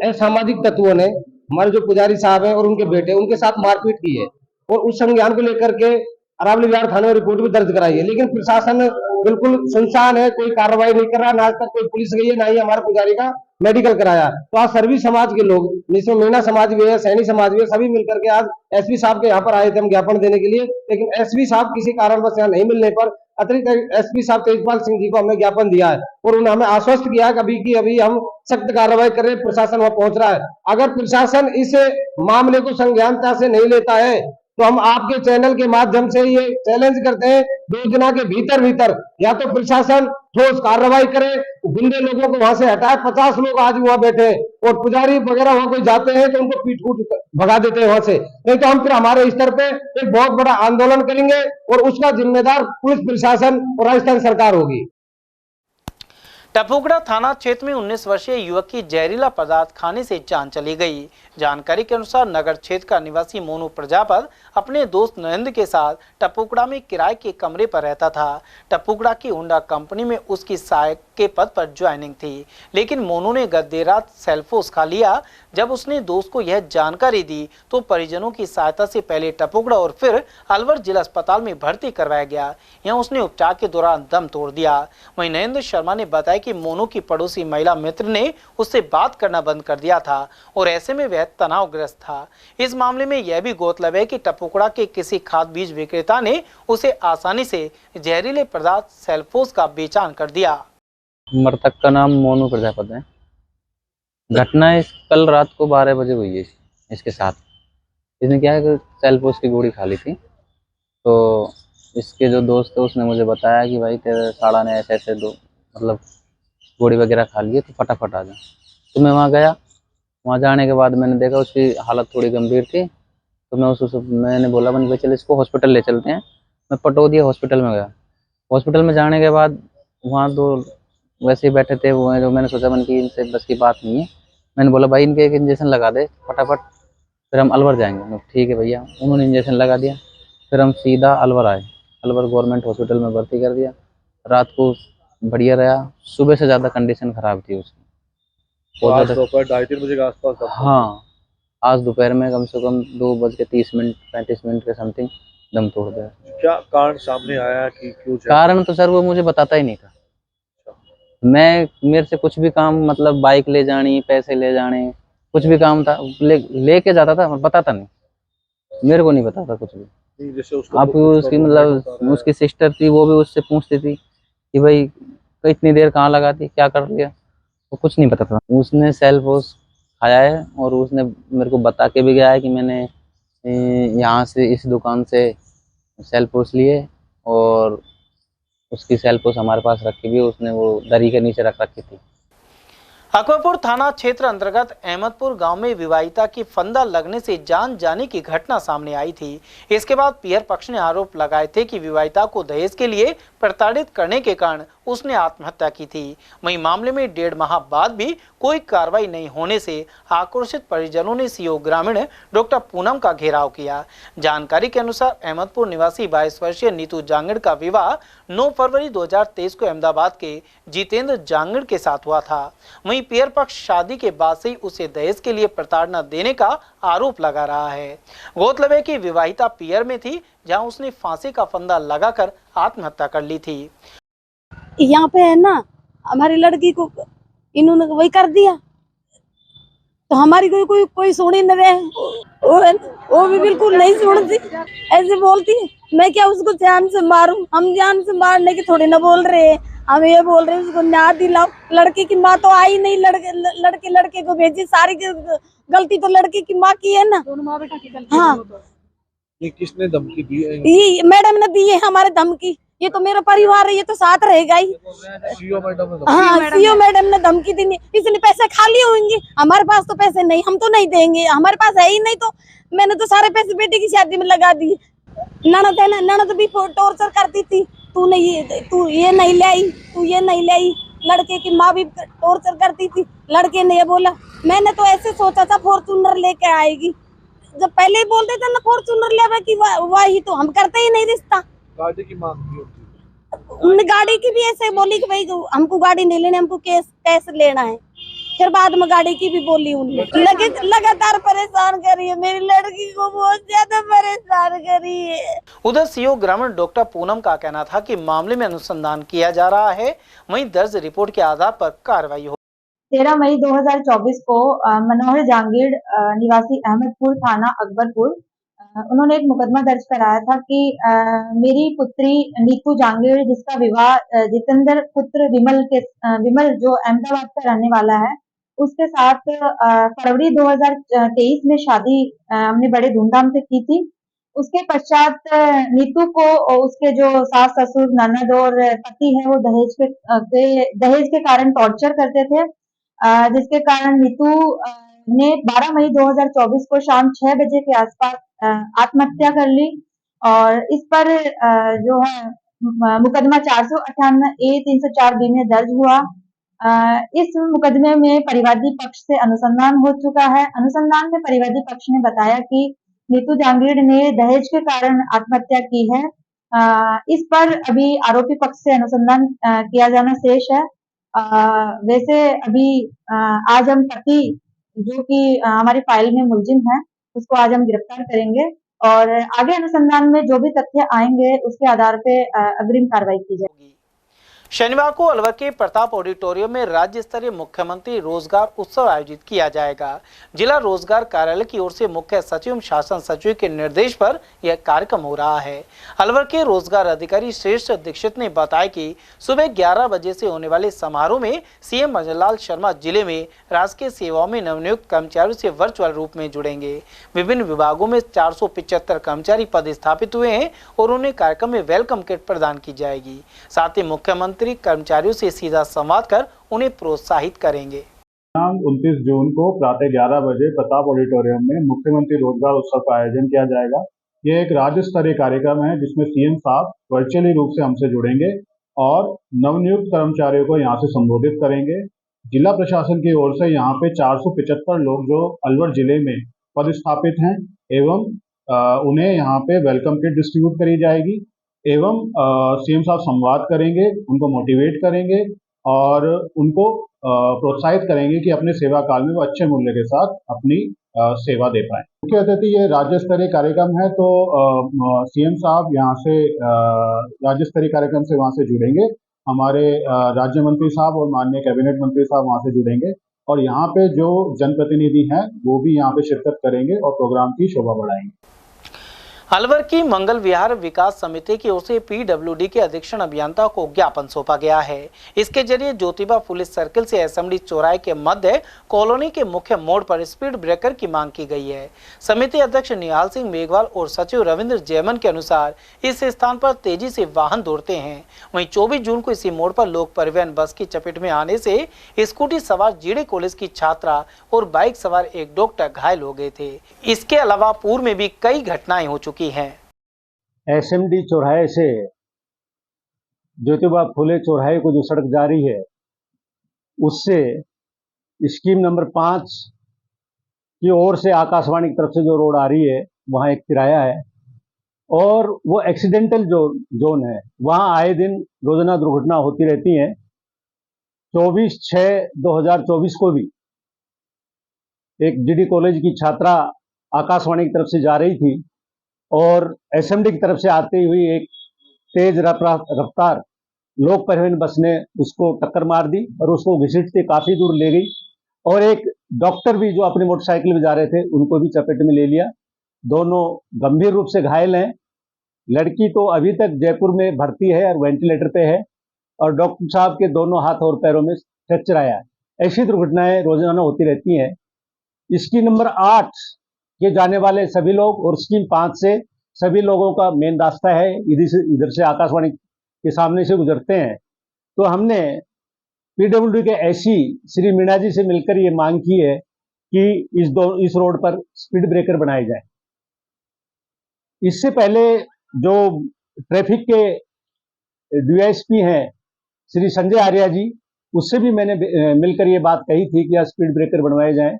असामाजिक तत्वों ने हमारे जो पुजारी साहब हैं और उनके बेटे, उनके साथ मारपीट की है। और उस संज्ञान को लेकर के अरावली विहार थाने में रिपोर्ट भी दर्ज कराई है। लेकिन प्रशासन बिल्कुल सुनसान है, कोई कार्रवाई नहीं कर रहा। ना आज तक कोई पुलिस गई है, ना ही हमारे पुजारी का मेडिकल कराया। तो आज सभी समाज के लोग, जिसमें मीणा समाज भी है, सैनी समाज भी है, सभी मिलकर के आज एसपी साहब के यहाँ पर आए थे हम ज्ञापन देने के लिए। लेकिन एसपी साहब किसी कारणवश यहाँ नहीं मिलने पर अतिरिक्त एसपी साहब तेजपाल सिंह जी को हमने ज्ञापन दिया है और उन्होंने हमें आश्वस्त किया है कि अभी हम सख्त कार्रवाई कर रहे हैं। प्रशासन वहां पहुंच रहा है। अगर प्रशासन इस मामले को संज्ञानता से नहीं लेता है तो हम आपके चैनल के माध्यम से ये चैलेंज करते हैं, 2 दिनों के भीतर या तो प्रशासन ठोस कार्रवाई करे, गुंडे लोगों को वहां से हटाए। 50 लोग आज वहां बैठे और पुजारी वगैरह वहां कोई जाते हैं तो उनको पीट कूट भगा देते हैं वहां से। नहीं तो हम फिर हमारे स्तर पे एक बहुत बड़ा आंदोलन करेंगे और उसका जिम्मेदार पुलिस प्रशासन और राजस्थान सरकार होगी। टपुगड़ा थाना क्षेत्र में 19 वर्षीय युवक की जहरीला पदार्थ खाने से जान चली गई। जानकारी के अनुसार नगर क्षेत्र का निवासी मोनू प्रजापत अपने दोस्त नरेंद्र के साथ टपुगड़ा में किराए के कमरे पर रहता था। टपुगड़ा की होंडा कंपनी में उसकी सहायक के पद पर ज्वाइनिंग थी, लेकिन मोनू ने गत देर रात सेल्फोस खा लिया। जब उसने दोस्त को यह जानकारी दी तो परिजनों की सहायता से पहले टपुगड़ा और फिर अलवर जिला अस्पताल में भर्ती करवाया गया। यहाँ उसने उपचार के दौरान दम तोड़ दिया। वहीं नरेंद्र शर्मा ने बताया कि मोनू की पड़ोसी महिला मित्र ने उससे बात करना बंद कर दिया था और ऐसे में वह तनावग्रस्त था। इस मामले में यह भी गौरतलब है कि टपुगड़ा के किसी खाद बीज विक्रेता ने उसे आसानी से जहरीले पदार्थ सेल्फोस का बेचान कर दिया। मृतक का नाम मोनू प्रजापत है। घटना कल रात को 12 बजे हुई है इसके साथ। इसने क्या है कि सेल्फोस की गोली खा ली थी, तो इसके जो दोस्त है उसने मुझे बताया कि भाई तेरे साड़ा ने ऐसे मतलब गोली वगैरह खा ली है, तो फटाफट आ जा। तो मैं वहाँ गया। वहाँ जाने के बाद मैंने देखा उसकी हालत थोड़ी गंभीर थी, तो मैंने बोला बन भाई चल इसको हॉस्पिटल ले चलते हैं। मैं पटौदिया हॉस्पिटल में गया। हॉस्पिटल में जाने के बाद वहाँ तो वैसे ही बैठे थे वो, जो मैंने सोचा मन की इनसे बस की बात नहीं है। मैंने बोला भाई इनके एक इंजेक्शन लगा दे फटाफट, फिर हम अलवर जाएंगे। ठीक है भैया। उन्होंने इंजेक्शन लगा दिया। फिर हम सीधा अलवर आए। अलवर गवर्नमेंट हॉस्पिटल में भर्ती कर दिया। रात को बढ़िया रहा। सुबह से ज़्यादा कंडीशन ख़राब थी उसकी। आज दोपहर 2:30 बजे के आसपास? हाँ, आज दोपहर में कम से कम 2:30-35 के समथिंग दम तोड़ दिया। क्या कारण सामने आया कि क्यों? कारण तो सर वो मुझे बताता ही नहीं था। मेरे से कुछ भी काम, मतलब बाइक ले जानी, पैसे ले जाने, कुछ भी काम था लेके जाता था, बताता नहीं। मेरे को नहीं बताता कुछ भी। जैसे आप उसकी मतलब उसकी सिस्टर थी, वो भी उससे पूछती थी कि भाई इतनी देर कहाँ लगा थी, क्या कर लिया, वो कुछ नहीं पता था। उसने सेल्फोस खाया है और उसने मेरे को बता के भी गया है कि मैंने यहाँ से इस दुकान से सेल्फोस लिए और उसकी सेल्फोस हमारे पास रखी भी, उसने वो दरी के नीचे रख रखी थी। अकबरपुर थाना क्षेत्र अंतर्गत अहमदपुर गांव में विवाहिता की फंदा लगने से जान जाने की घटना सामने आई थी। इसके बाद पीयर पक्ष ने आरोप लगाए थे कि विवाहिता को दहेज के लिए प्रताड़ित करने के कारण उसने आत्महत्या की थी। वहीं मामले में 1.5 माह बाद भी कोई कार्रवाई नहीं होने से आक्रोशित परिजनों ने सीओ ग्रामीण डॉक्टर पूनम का घेराव किया। जानकारी के अनुसार अहमदपुर निवासी 22 वर्षीय नीतू जांगड़ का विवाह 9 फरवरी 2023 को अहमदाबाद के जितेंद्र जांगड़ के साथ हुआ था। वहीं पीयर पक्ष शादी के बाद से उसे दहेज के लिए प्रताड़ना देने का आरोप लगा रहा है। गौरतलब है कि विवाहिता पीयर में थी, जहां उसने फांसी का फंदा लगाकर आत्महत्या कर ली थी। यहाँ पे है ना, हमारी लड़की को इन्होंने वही कर दिया, तो हमारी कोई सुनी न रहे। वो भी बिल्कुल नहीं सुनती, ऐसे बोलती मैं क्या उसको जान से मारूं। हम जान से मारने की थोड़ी ना बोल रहे हैं, हम ये बोल रहे हैं उसको न्याय दिलाओ। लड़के की माँ तो आई नहीं, लड़के को भेजी। सारी गलती तो लड़के की माँ की है ना। दोनों माँ बेटा की गलती। हाँ, ये किसने धमकी दी है? ये मैडम ने दी है हमारे धमकी। ये तो मेरा परिवार है, ये तो साथ रहेगा ही। हाँ, सीओ मैडम ने धमकी दी, इसलिए पैसे खाली होंगे, हमारे पास तो पैसे नहीं, हम तो नहीं देंगे, हमारे पास है ही नहीं। तो मैंने तो सारे पैसे बेटे की शादी में लगा दिए। ननद है ना, ननद भी टॉर्चर करती थी, तू ये नहीं ले आई, तू ये नहीं ले आई। लड़के की माँ भी टॉर्चर करती थी, लड़के ने ये बोला। मैंने तो ऐसे सोचा था फॉर्चूनर लेके आएगी, जब पहले ही बोलते थे ना फॉर्चूनर ले कि वही तो हम करते ही नहीं रिश्ता। गाड़ी की मांग की उन्होंने, गाड़ी की भी ऐसे बोली कि भाई हमको गाड़ी नहीं लेनी, हमको कैश लेना है। फिर बाद में गाड़ी की भी बोली उन्होंने। लगातार परेशान करी है, मेरी लड़की को बहुत ज्यादा परेशान करी है। उधर सीओ ग्रामीण डॉक्टर पूनम का कहना था कि मामले में अनुसंधान किया जा रहा है, वहीं दर्ज रिपोर्ट के आधार पर कार्रवाई हो। 13 मई 2024 को मनोहर जहांगीर निवासी अहमदपुर थाना अकबरपुर, उन्होंने एक मुकदमा दर्ज कराया था कि मेरी पुत्री नीतू जहांगीर, जिसका विवाह जितेंद्र पुत्र विमल जो अहमदाबाद का रहने वाला है, उसके साथ फरवरी 2023 में शादी हमने बड़े धूमधाम से की थी। उसके पश्चात नीतू को उसके जो सास ससुर ननद और पति है वो दहेज के कारण टॉर्चर करते थे, जिसके कारण नीतू ने 12 मई 2024 को शाम 6 बजे के आसपास आत्महत्या कर ली। और इस पर जो है मुकदमा 458A 304B में दर्ज हुआ। इस मुकदमे में परिवादी पक्ष से अनुसंधान हो चुका है। अनुसंधान में परिवादी पक्ष ने बताया कि नीतू जहांगीर ने दहेज के कारण आत्महत्या की है। इस पर अभी आरोपी पक्ष से अनुसंधान किया जाना शेष है। वैसे अभी आज हम पति जो कि हमारी फाइल में मुलजिम है, उसको आज हम गिरफ्तार करेंगे और आगे अनुसंधान में जो भी तथ्य आएंगे उसके आधार पे अग्रिम कार्रवाई की जाएगी। शनिवार को अलवर के प्रताप ऑडिटोरियम में राज्य स्तरीय मुख्यमंत्री रोजगार उत्सव आयोजित किया जाएगा। जिला रोजगार कार्यालय की ओर से मुख्य सचिव एवं शासन सचिव के निर्देश पर यह कार्यक्रम हो रहा है। अलवर के रोजगार अधिकारी श्रेष्ठ दीक्षित ने बताया कि सुबह 11 बजे से होने वाले समारोह में सीएम मनोहर शर्मा जिले में राजकीय सेवाओं में नवनियुक्त कर्मचारियों से वर्चुअल रूप में जुड़ेंगे। विभिन्न विभागों में 475 कर्मचारी पदस्थापित हुए हैं और उन्हें कार्यक्रम में वेलकम किट प्रदान की जाएगी। साथ ही मुख्यमंत्री कर्मचारियों से सीधा संवाद कर उन्हें प्रोत्साहित करेंगे। 29 जून को प्रातः 11 बजे प्रताप ऑडिटोरियम में मुख्यमंत्री रोजगार उत्सव का आयोजन किया जाएगा। ये एक राज्य स्तरीय कार्यक्रम है जिसमें सीएम साहब वर्चुअली रूप से हमसे जुड़ेंगे और नवनियुक्त कर्मचारियों को यहाँ से संबोधित करेंगे। जिला प्रशासन की ओर से यहाँ पे 475 लोग जो अलवर जिले में पदस्थापित हैं एवं उन्हें यहाँ पे वेलकम किट डिस्ट्रीब्यूट करी जाएगी एवं सीएम साहब संवाद करेंगे, उनको मोटिवेट करेंगे और उनको प्रोत्साहित करेंगे कि अपने सेवा काल में वो अच्छे मूल्य के साथ अपनी सेवा दे पाएं। मुख्य अतिथि ये राज्य स्तरीय कार्यक्रम है, तो सीएम साहब यहाँ से राज्य स्तरीय कार्यक्रम से वहाँ से जुड़ेंगे। हमारे राज्य मंत्री साहब और माननीय कैबिनेट मंत्री साहब वहाँ से जुड़ेंगे और यहाँ पे जो जनप्रतिनिधि हैं वो भी यहाँ पे शिरकत करेंगे और प्रोग्राम की शोभा बढ़ाएंगे। अलवर की मंगल विहार विकास समिति की ओर से पीडब्ल्यूडी के अधीक्षण अभियंता को ज्ञापन सौंपा गया है। इसके जरिए ज्योतिबा पुलिस सर्किल से एसएमडी चौराहे के मध्य कॉलोनी के मुख्य मोड़ पर स्पीड ब्रेकर की मांग की गई है। समिति अध्यक्ष निहाल सिंह मेघवाल और सचिव रविंद्र जैमन के अनुसार इस स्थान पर तेजी से वाहन दौड़ते हैं। वहीं 24 जून को इसी मोड़ पर लोक परिवहन बस की चपेट में आने से स्कूटी सवार जीडी कॉलेज की छात्रा और बाइक सवार एक डॉक्टर घायल हो गए थे। इसके अलावा पूर्व में भी कई घटनाएं हो चुकी हैं। एसएमडी चौराहे से ज्योतिबा फुले चौराहे को जो सड़क जा रही है उससे स्कीम नंबर 5 की ओर से आकाशवाणी की तरफ से जो रोड आ रही है वहाँ एक किराया है और वो एक्सीडेंटल जोन है। वहाँ आए दिन रोजाना दुर्घटना होती रहती है। 24/6/2024 को भी एक जीडी कॉलेज की छात्रा आकाशवाणी की तरफ से जा रही थी और एसएमडी की तरफ से आती हुई एक तेज रफ्तार लोक परिवहन बस ने उसको टक्कर मार दी और उसको घसीटते काफी दूर ले गई और एक डॉक्टर भी जो अपनी मोटरसाइकिल में जा रहे थे उनको भी चपेट में ले लिया। दोनों गंभीर रूप से घायल हैं। लड़की तो अभी तक जयपुर में भर्ती है और वेंटिलेटर पे है और डॉक्टर साहब के दोनों हाथ और पैरों में फ्रैक्चर आया है। ऐसी दुर्घटनाएं रोजाना होती रहती हैं। स्कीम नंबर 8 के जाने वाले सभी लोग और स्कीम 5 से सभी लोगों का मेन रास्ता है इधर से आकाशवाणी के सामने से गुजरते हैं, तो हमने पीडब्ल्यूडी के एसई श्री मीणा जी से मिलकर ये मांग की है कि इस रोड पर स्पीड ब्रेकर बनाए जाए। इससे पहले जो ट्रैफिक के डीएसपी हैं श्री संजय आर्या जी, उससे भी मैंने मिलकर ये बात कही थी कि स्पीड ब्रेकर बनवाए जाएं।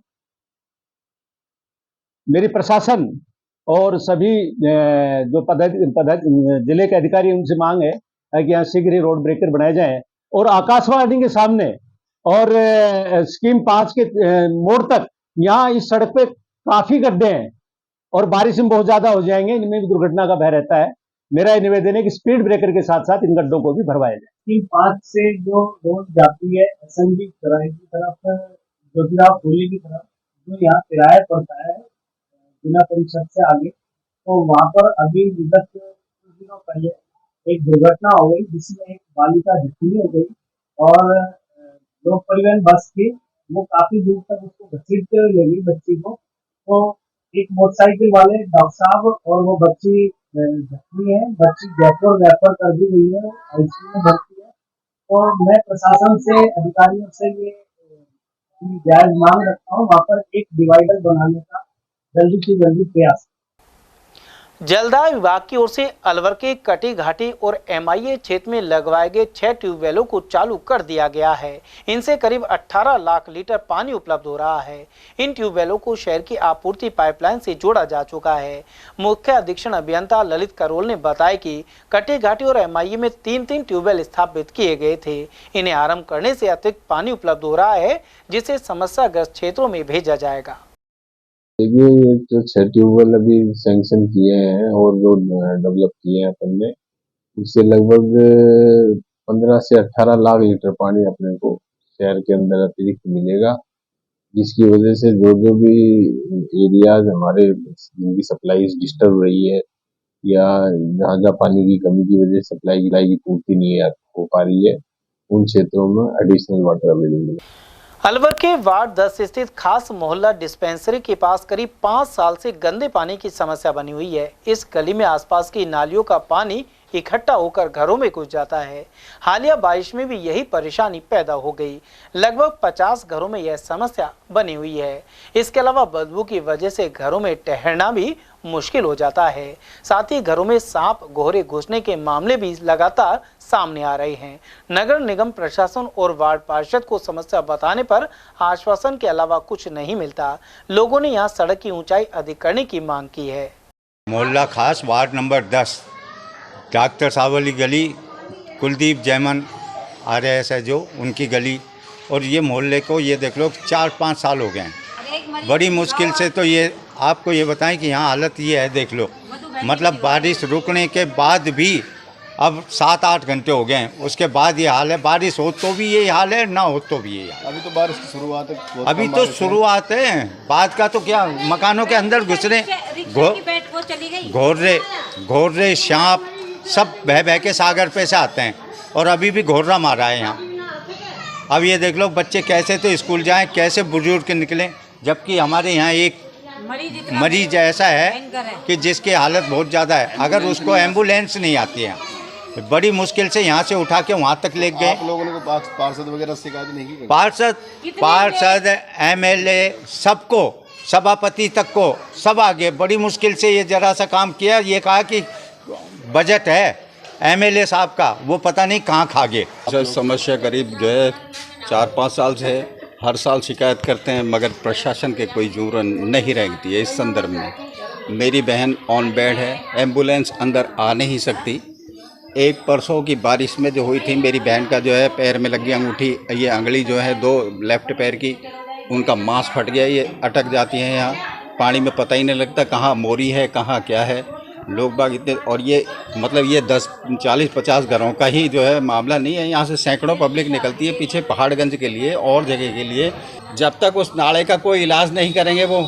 मेरी प्रशासन और सभी जो जिले के अधिकारी, उनसे मांग है कि यहाँ शीघ्र ही रोड ब्रेकर बनाए जाएं और आकाशवाणी के सामने और स्कीम 5 के मोड़ तक यहाँ इस सड़क पे काफी गड्ढे हैं और बारिश में बहुत ज्यादा हो जाएंगे, इनमें भी दुर्घटना का भय रहता है। मेरा ये निवेदन है कि स्पीड ब्रेकर के साथ साथ इन गड्ढों को भी भरवाया जाए। स्कीम 5 से जो रोड जाती है एसएनजी सराय की तरफ, जोतिराव फूले की तरफ, जो यहाँ किराया पड़ता है जिला परिषद से आगे, तो वहाँ पर अभी विगत कुछ दिनों पहले एक दुर्घटना हो गई जिसमें एक बालिका जख्मी हो गई और लोक परिवहन बस थी, वो काफी दूर तक उसको घसीटते हुए ले गई बच्ची को। तो एक मोटरसाइकिल वाले डॉक्टर साहब और वो बच्ची जख्मी है, बच्ची जयपुर रेफर कर दी गई है, आईसीयू में भर्ती है। और मैं प्रशासन से, अधिकारियों से ये जायज मांग रखता हूँ, वहाँ पर एक डिवाइडर बनाने का जल्दी से जल्दी प्रयास। जलदाय विभाग की ओर से अलवर के कटी घाटी और एमआईए क्षेत्र में लगवाए गए 6 ट्यूबवेलों को चालू कर दिया गया है। इनसे करीब 18 लाख लीटर पानी उपलब्ध हो रहा है। इन ट्यूबवेलों को शहर की आपूर्ति पाइपलाइन से जोड़ा जा चुका है। मुख्य अधीक्षण अभियंता ललित करोल ने बताया कि कटी घाटी और एमआईए में 3-3 ट्यूबवेल स्थापित किए गए थे। इन्हें आरंभ करने से अतिरिक्त पानी उपलब्ध हो रहा है, जिसे समस्याग्रस्त क्षेत्रों में भेजा जाएगा। देखिए, ये जो 6 ट्यूबवेल अभी सैंक्शन किए हैं और जो डेवलप किए हैं अपन ने, उससे लगभग 15 से 18 लाख लीटर पानी अपने को शहर के अंदर अतिरिक्त मिलेगा, जिसकी वजह से जो भी एरियाज हमारे जिनकी सप्लाई डिस्टर्ब रही है या जहाँ पानी की कमी की वजह से सप्लाई की पूर्ति नहीं हो पा रही है, उन क्षेत्रों में एडिशनल वाटर अवेलेबल है। अलवर के वार्ड 10 स्थित खास मोहल्ला डिस्पेंसरी के पास करीब 5 साल से गंदे पानी की समस्या बनी हुई है। इस गली में आसपास की नालियों का पानी इकट्ठा होकर घरों में घुस जाता है। हालिया बारिश में भी यही परेशानी पैदा हो गई। लगभग 50 घरों में यह समस्या बनी हुई है। इसके अलावा बदबू की वजह से घरों में ठहरना भी मुश्किल हो जाता है। साथ ही घरों में सांप गोहरे घुसने के मामले भी लगातार सामने आ रहे हैं। नगर निगम प्रशासन और वार्ड पार्षद को समस्या बताने पर आश्वासन के अलावा कुछ नहीं मिलता। लोगों ने यहां सड़क की ऊंचाई अधिक करने की मांग की है। मोहल्ला खास वार्ड नंबर 10, डॉक्टर सावली गली, कुलदीप जैमन RSSO उनकी गली, और ये मोहल्ले को ये देख लो 4-5 साल हो गए हैं। बड़ी मुश्किल से तो ये आपको ये बताएं कि यहाँ हालत ये है, देख लो, मतलब बारिश रुकने के बाद भी अब 7-8 घंटे हो गए हैं, उसके बाद ये हाल है। बारिश हो तो भी ये हाल है, ना हो तो भी ये हाल। अभी तो बारिश की शुरुआत है, अभी तो शुरुआत है, बाद का तो क्या, मकानों के अंदर घुसने, घोर्रे सांप सब बह के सागर पे से आते हैं, और अभी भी घोर्रा मारा है यहाँ। अब ये देख लो बच्चे कैसे तो स्कूल जाएं, कैसे बुजुर्ग निकलें, जबकि हमारे यहाँ एक मरीज ऐसा है कि जिसकी हालत बहुत ज़्यादा है। अगर उसको एम्बुलेंस नहीं आती है, बड़ी मुश्किल से यहाँ से उठा के वहाँ तक ले गए। आप लोगों ने पार्षद वगैरह शिकायत नहीं की? पार्षद MLA सबको, सभापति तक को, सब आगे बड़ी मुश्किल से ये जरा सा काम किया। ये कहा कि बजट है MLA साहब का, वो पता नहीं कहाँ खा गए। समस्या करीब जो है 4-5 साल से हर साल शिकायत करते हैं, मगर प्रशासन के कोई जोर नहीं रहती है। इस संदर्भ में मेरी बहन ऑन बेड है, एम्बुलेंस अंदर आ नहीं सकती। एक परसों की बारिश में जो हुई थी, मेरी बहन का जो है पैर में लगी अंगूठी, ये अंगली जो है 2 लेफ्ट पैर की, उनका मांस फट गया। ये अटक जाती हैं यहाँ, पानी में पता ही नहीं लगता कहाँ मोरी है कहाँ क्या है। लोग बाग इतने, और ये मतलब ये 40-50 घरों का ही जो है मामला नहीं है, यहाँ से सैकड़ों पब्लिक निकलती है पीछे पहाड़गंज के लिए और जगह के लिए। जब तक उस नाले का कोई इलाज नहीं करेंगे वो,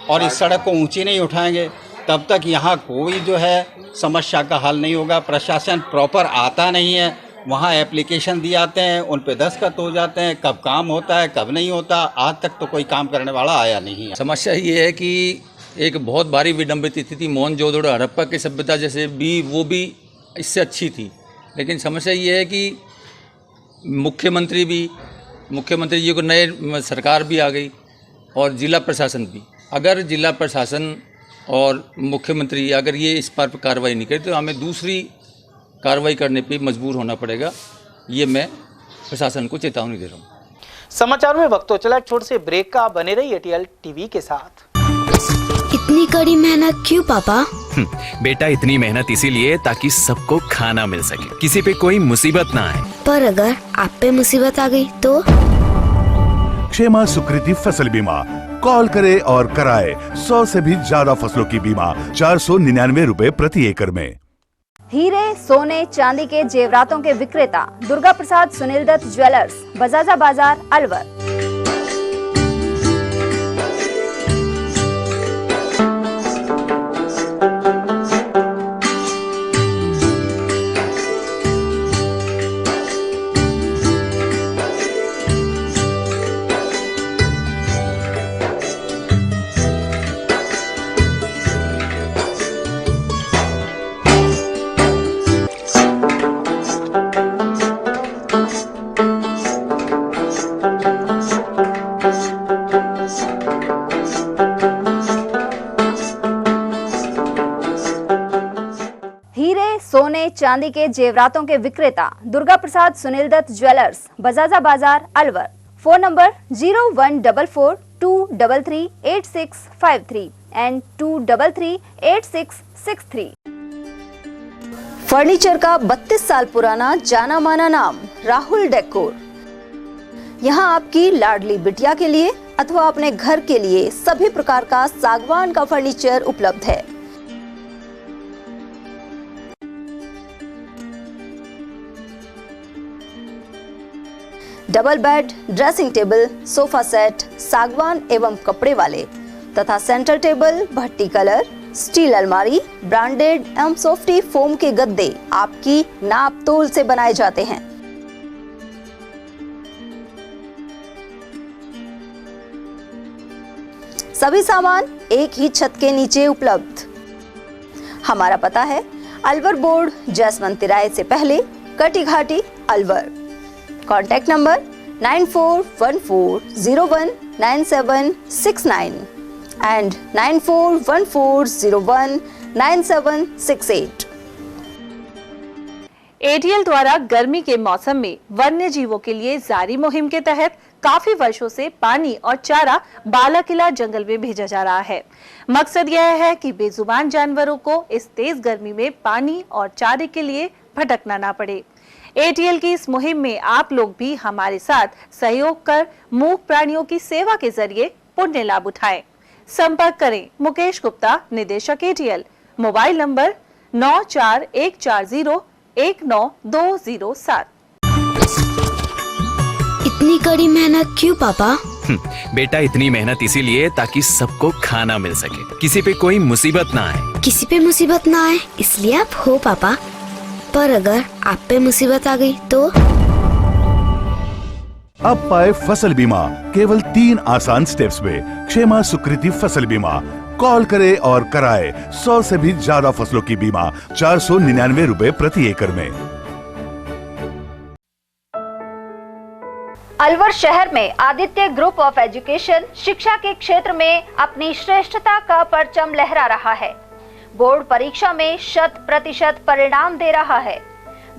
और इस सड़क को ऊंची नहीं उठाएंगे, तब तक यहाँ कोई जो है समस्या का हल नहीं होगा। प्रशासन प्रॉपर आता नहीं है, वहाँ एप्लीकेशन दिए आते हैं, उन पे दस्तखत हो जाते हैं, कब काम होता है कब नहीं होता, आज तक तो कोई काम करने वाला आया नहीं है। समस्या ये है कि एक बहुत भारी विडंबित स्थिति मोहनजोदड़ो हड़प्पा की सभ्यता जैसे भी, वो भी इससे अच्छी थी, लेकिन समस्या ये है कि मुख्यमंत्री जी को नए सरकार भी आ गई और जिला प्रशासन भी। अगर जिला प्रशासन और मुख्यमंत्री अगर ये इस पर कार्रवाई नहीं करे तो हमें दूसरी कार्रवाई करने पे मजबूर होना पड़ेगा। ये मैं प्रशासन को चेतावनी दे रहा हूँ। समाचार में वक्त तो चला छोटे से ब्रेक का, बने रही एटीएल टीवी के साथ। इतनी कड़ी मेहनत क्यों पापा? बेटा इतनी मेहनत इसीलिए ताकि सबको खाना मिल सके, किसी पे कोई मुसीबत ना आए। पर अगर आप पे मुसीबत आ गई तो? क्षेमा सुकृति फसल बीमा, कॉल करे और कराए 100 से भी ज्यादा फसलों की बीमा 499 रुपए प्रति एकड़ में। हीरे, सोने, चांदी के जेवरातों के विक्रेता दुर्गा प्रसाद सुनील दत्त ज्वेलर्स, बजाजा बाजार, अलवर। सोने चांदी के जेवरातों के विक्रेता दुर्गा प्रसाद सुनील दत्त ज्वेलर्स, बजाजा बाजार, Alwar. Phone number 0144233863 and 2338663। Furniture का 32 साल पुराना जाना माना नाम राहुल डेकोर। यहाँ आपकी लाडली बिटिया के लिए अथवा अपने घर के लिए सभी प्रकार का सागवान का फर्नीचर उपलब्ध है। Double bed, dressing table, sofa set सागवान एवं कपड़े वाले तथा सेंटर टेबल, भट्टी कलर, स्टील अलमारी, ब्रांडेड एवं सॉफ्टी फोम के गद्दे आपकी नाप तोल से बनाए जाते हैं। सभी सामान एक ही छत के नीचे उपलब्ध। हमारा पता है अलवर बोर्ड, जसवंत तिराहे से पहले, Kati Ghati, Alwar. Contact number 9414019769 and 9414019768। ATL द्वारा गर्मी के मौसम में वन्य जीवों के लिए जारी मुहिम के तहत काफी वर्षों से पानी और चारा बालाकिला जंगल में भेजा जा रहा है। मकसद यह है कि बेजुबान जानवरों को इस तेज गर्मी में पानी और चारे के लिए भटकना ना पड़े। एटीएल की इस मुहिम में आप लोग भी हमारे साथ सहयोग कर मूक प्राणियों की सेवा के जरिए पुण्य लाभ उठाएं। संपर्क करें मुकेश गुप्ता, निदेशक एटीएल, मोबाइल नंबर 9414019207। इतनी कड़ी मेहनत क्यों पापा? बेटा इतनी मेहनत इसीलिए ताकि सबको खाना मिल सके, किसी पे कोई मुसीबत ना आए। किसी पे मुसीबत ना आए इसलिए आप हो पापा। पर अगर आप पे मुसीबत आ गई तो? अब पाए फसल बीमा केवल 3 आसान स्टेप्स में। क्षेमा सुकृति फसल बीमा, कॉल करे और कराए 100 से भी ज्यादा फसलों की बीमा 499 रुपए प्रति एकड़ में। अलवर शहर में आदित्य ग्रुप ऑफ एजुकेशन शिक्षा के क्षेत्र में अपनी श्रेष्ठता का परचम लहरा रहा है। बोर्ड परीक्षा में 100% परिणाम दे रहा है।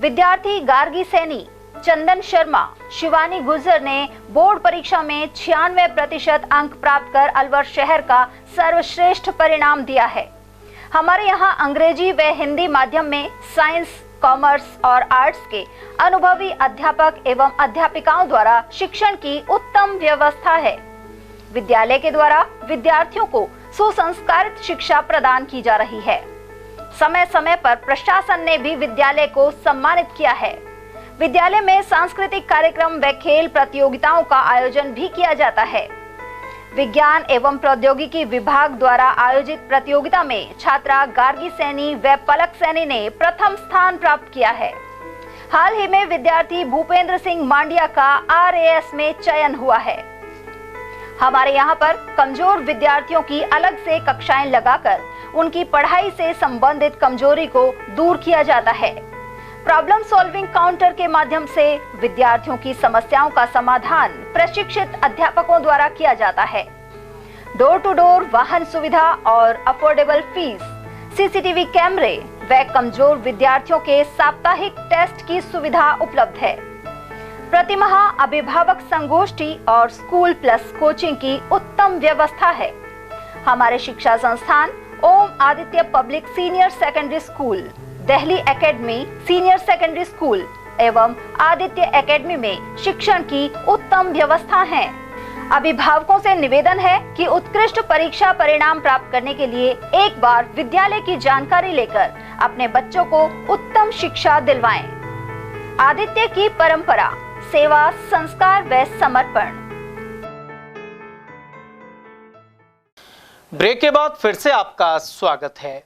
विद्यार्थी गार्गी सैनी, चंदन शर्मा, शिवानी गुर्जर ने बोर्ड परीक्षा में 96% अंक प्राप्त कर अलवर शहर का सर्वश्रेष्ठ परिणाम दिया है। हमारे यहाँ अंग्रेजी व हिंदी माध्यम में साइंस, कॉमर्स और आर्ट्स के अनुभवी अध्यापक एवं अध्यापिकाओं द्वारा शिक्षण की उत्तम व्यवस्था है। विद्यालय के द्वारा विद्यार्थियों को सुसंस्कारित शिक्षा प्रदान की जा रही है। समय समय पर प्रशासन ने भी विद्यालय को सम्मानित किया है। विद्यालय में सांस्कृतिक कार्यक्रम व खेल प्रतियोगिताओं का आयोजन भी किया जाता है। विज्ञान एवं प्रौद्योगिकी विभाग द्वारा आयोजित प्रतियोगिता में छात्रा गार्गी सैनी व पलक सैनी ने प्रथम स्थान प्राप्त किया है। हाल ही में विद्यार्थी भूपेंद्र सिंह मांडिया का RAS में चयन हुआ है। हमारे यहाँ पर कमजोर विद्यार्थियों की अलग से कक्षाएं लगाकर उनकी पढ़ाई से संबंधित कमजोरी को दूर किया जाता है। प्रॉब्लम सॉल्विंग काउंटर के माध्यम से विद्यार्थियों की समस्याओं का समाधान प्रशिक्षित अध्यापकों द्वारा किया जाता है। डोर टू डोर वाहन सुविधा और अफोर्डेबल फीस, सीसीटीवी कैमरे व कमजोर विद्यार्थियों के साप्ताहिक टेस्ट की सुविधा उपलब्ध है। प्रतिमाह अभिभावक संगोष्ठी और स्कूल प्लस कोचिंग की उत्तम व्यवस्था है। हमारे शिक्षा संस्थान Om Aditya public senior secondary school, Delhi academy senior secondary school एवं आदित्य एकेडमी में शिक्षण की उत्तम व्यवस्था है। अभिभावकों से निवेदन है कि उत्कृष्ट परीक्षा परिणाम प्राप्त करने के लिए एक बार विद्यालय की जानकारी लेकर अपने बच्चों को उत्तम शिक्षा दिलवाएं। आदित्य की परंपरा, सेवा, संस्कार व समर्पण। ब्रेक के बाद फिर से आपका स्वागत है।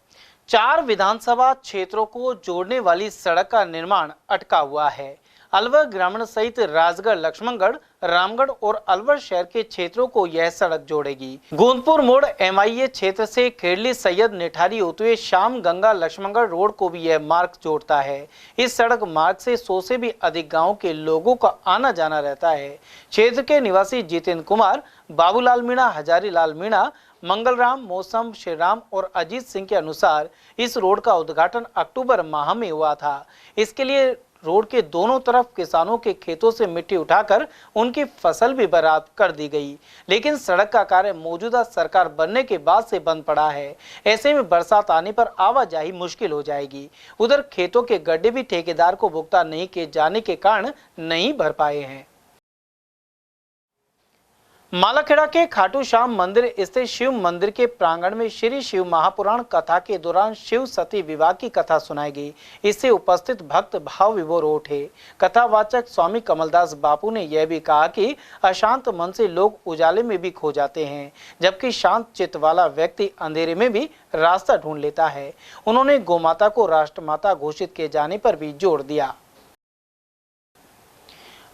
4 विधानसभा क्षेत्रों को जोड़ने वाली सड़क का निर्माण अटका हुआ है। अलवर ग्रामीण सहित राजगढ़, लक्ष्मणगढ़, रामगढ़ और अलवर शहर के क्षेत्रों को यह सड़क जोड़ेगी। गोंदपुर मोड़ MIA क्षेत्र से खेड़ली सैयद निठारी होते हुए शाम गंगा लक्ष्मणगढ़ रोड को भी यह मार्ग जोड़ता है। इस सड़क मार्ग से 100 से भी अधिक गांवों के लोगों का आना जाना रहता है। क्षेत्र के निवासी जितेंद्र कुमार, बाबूलाल मीणा, हजारी लाल मीणा, मंगलराम, मौसम, श्रीराम और अजीत सिंह के अनुसार इस रोड का उद्घाटन अक्टूबर माह में हुआ था। इसके लिए रोड के दोनों तरफ किसानों के खेतों से मिट्टी उठाकर उनकी फसल भी बर्बाद कर दी गई, लेकिन सड़क का कार्य मौजूदा सरकार बनने के बाद से बंद पड़ा है। ऐसे में बरसात आने पर आवाजाही मुश्किल हो जाएगी। उधर खेतों के गड्ढे भी ठेकेदार को भुगतान नहीं किए जाने के कारण नहीं भर पाए हैं। मालाखेड़ा के खाटू श्याम मंदिर स्थित शिव मंदिर के प्रांगण में श्री शिव महापुराण कथा के दौरान शिव सती विवाह की कथा सुनाई गई। इससे उपस्थित भक्त भाव विभोर उठे। कथावाचक स्वामी कमलदास बापू ने यह भी कहा कि अशांत मन से लोग उजाले में भी खो जाते हैं, जबकि शांत चित्त वाला व्यक्ति अंधेरे में भी रास्ता ढूंढ लेता है। उन्होंने गोमाता को राष्ट्रमाता घोषित किए जाने पर भी जोर दिया।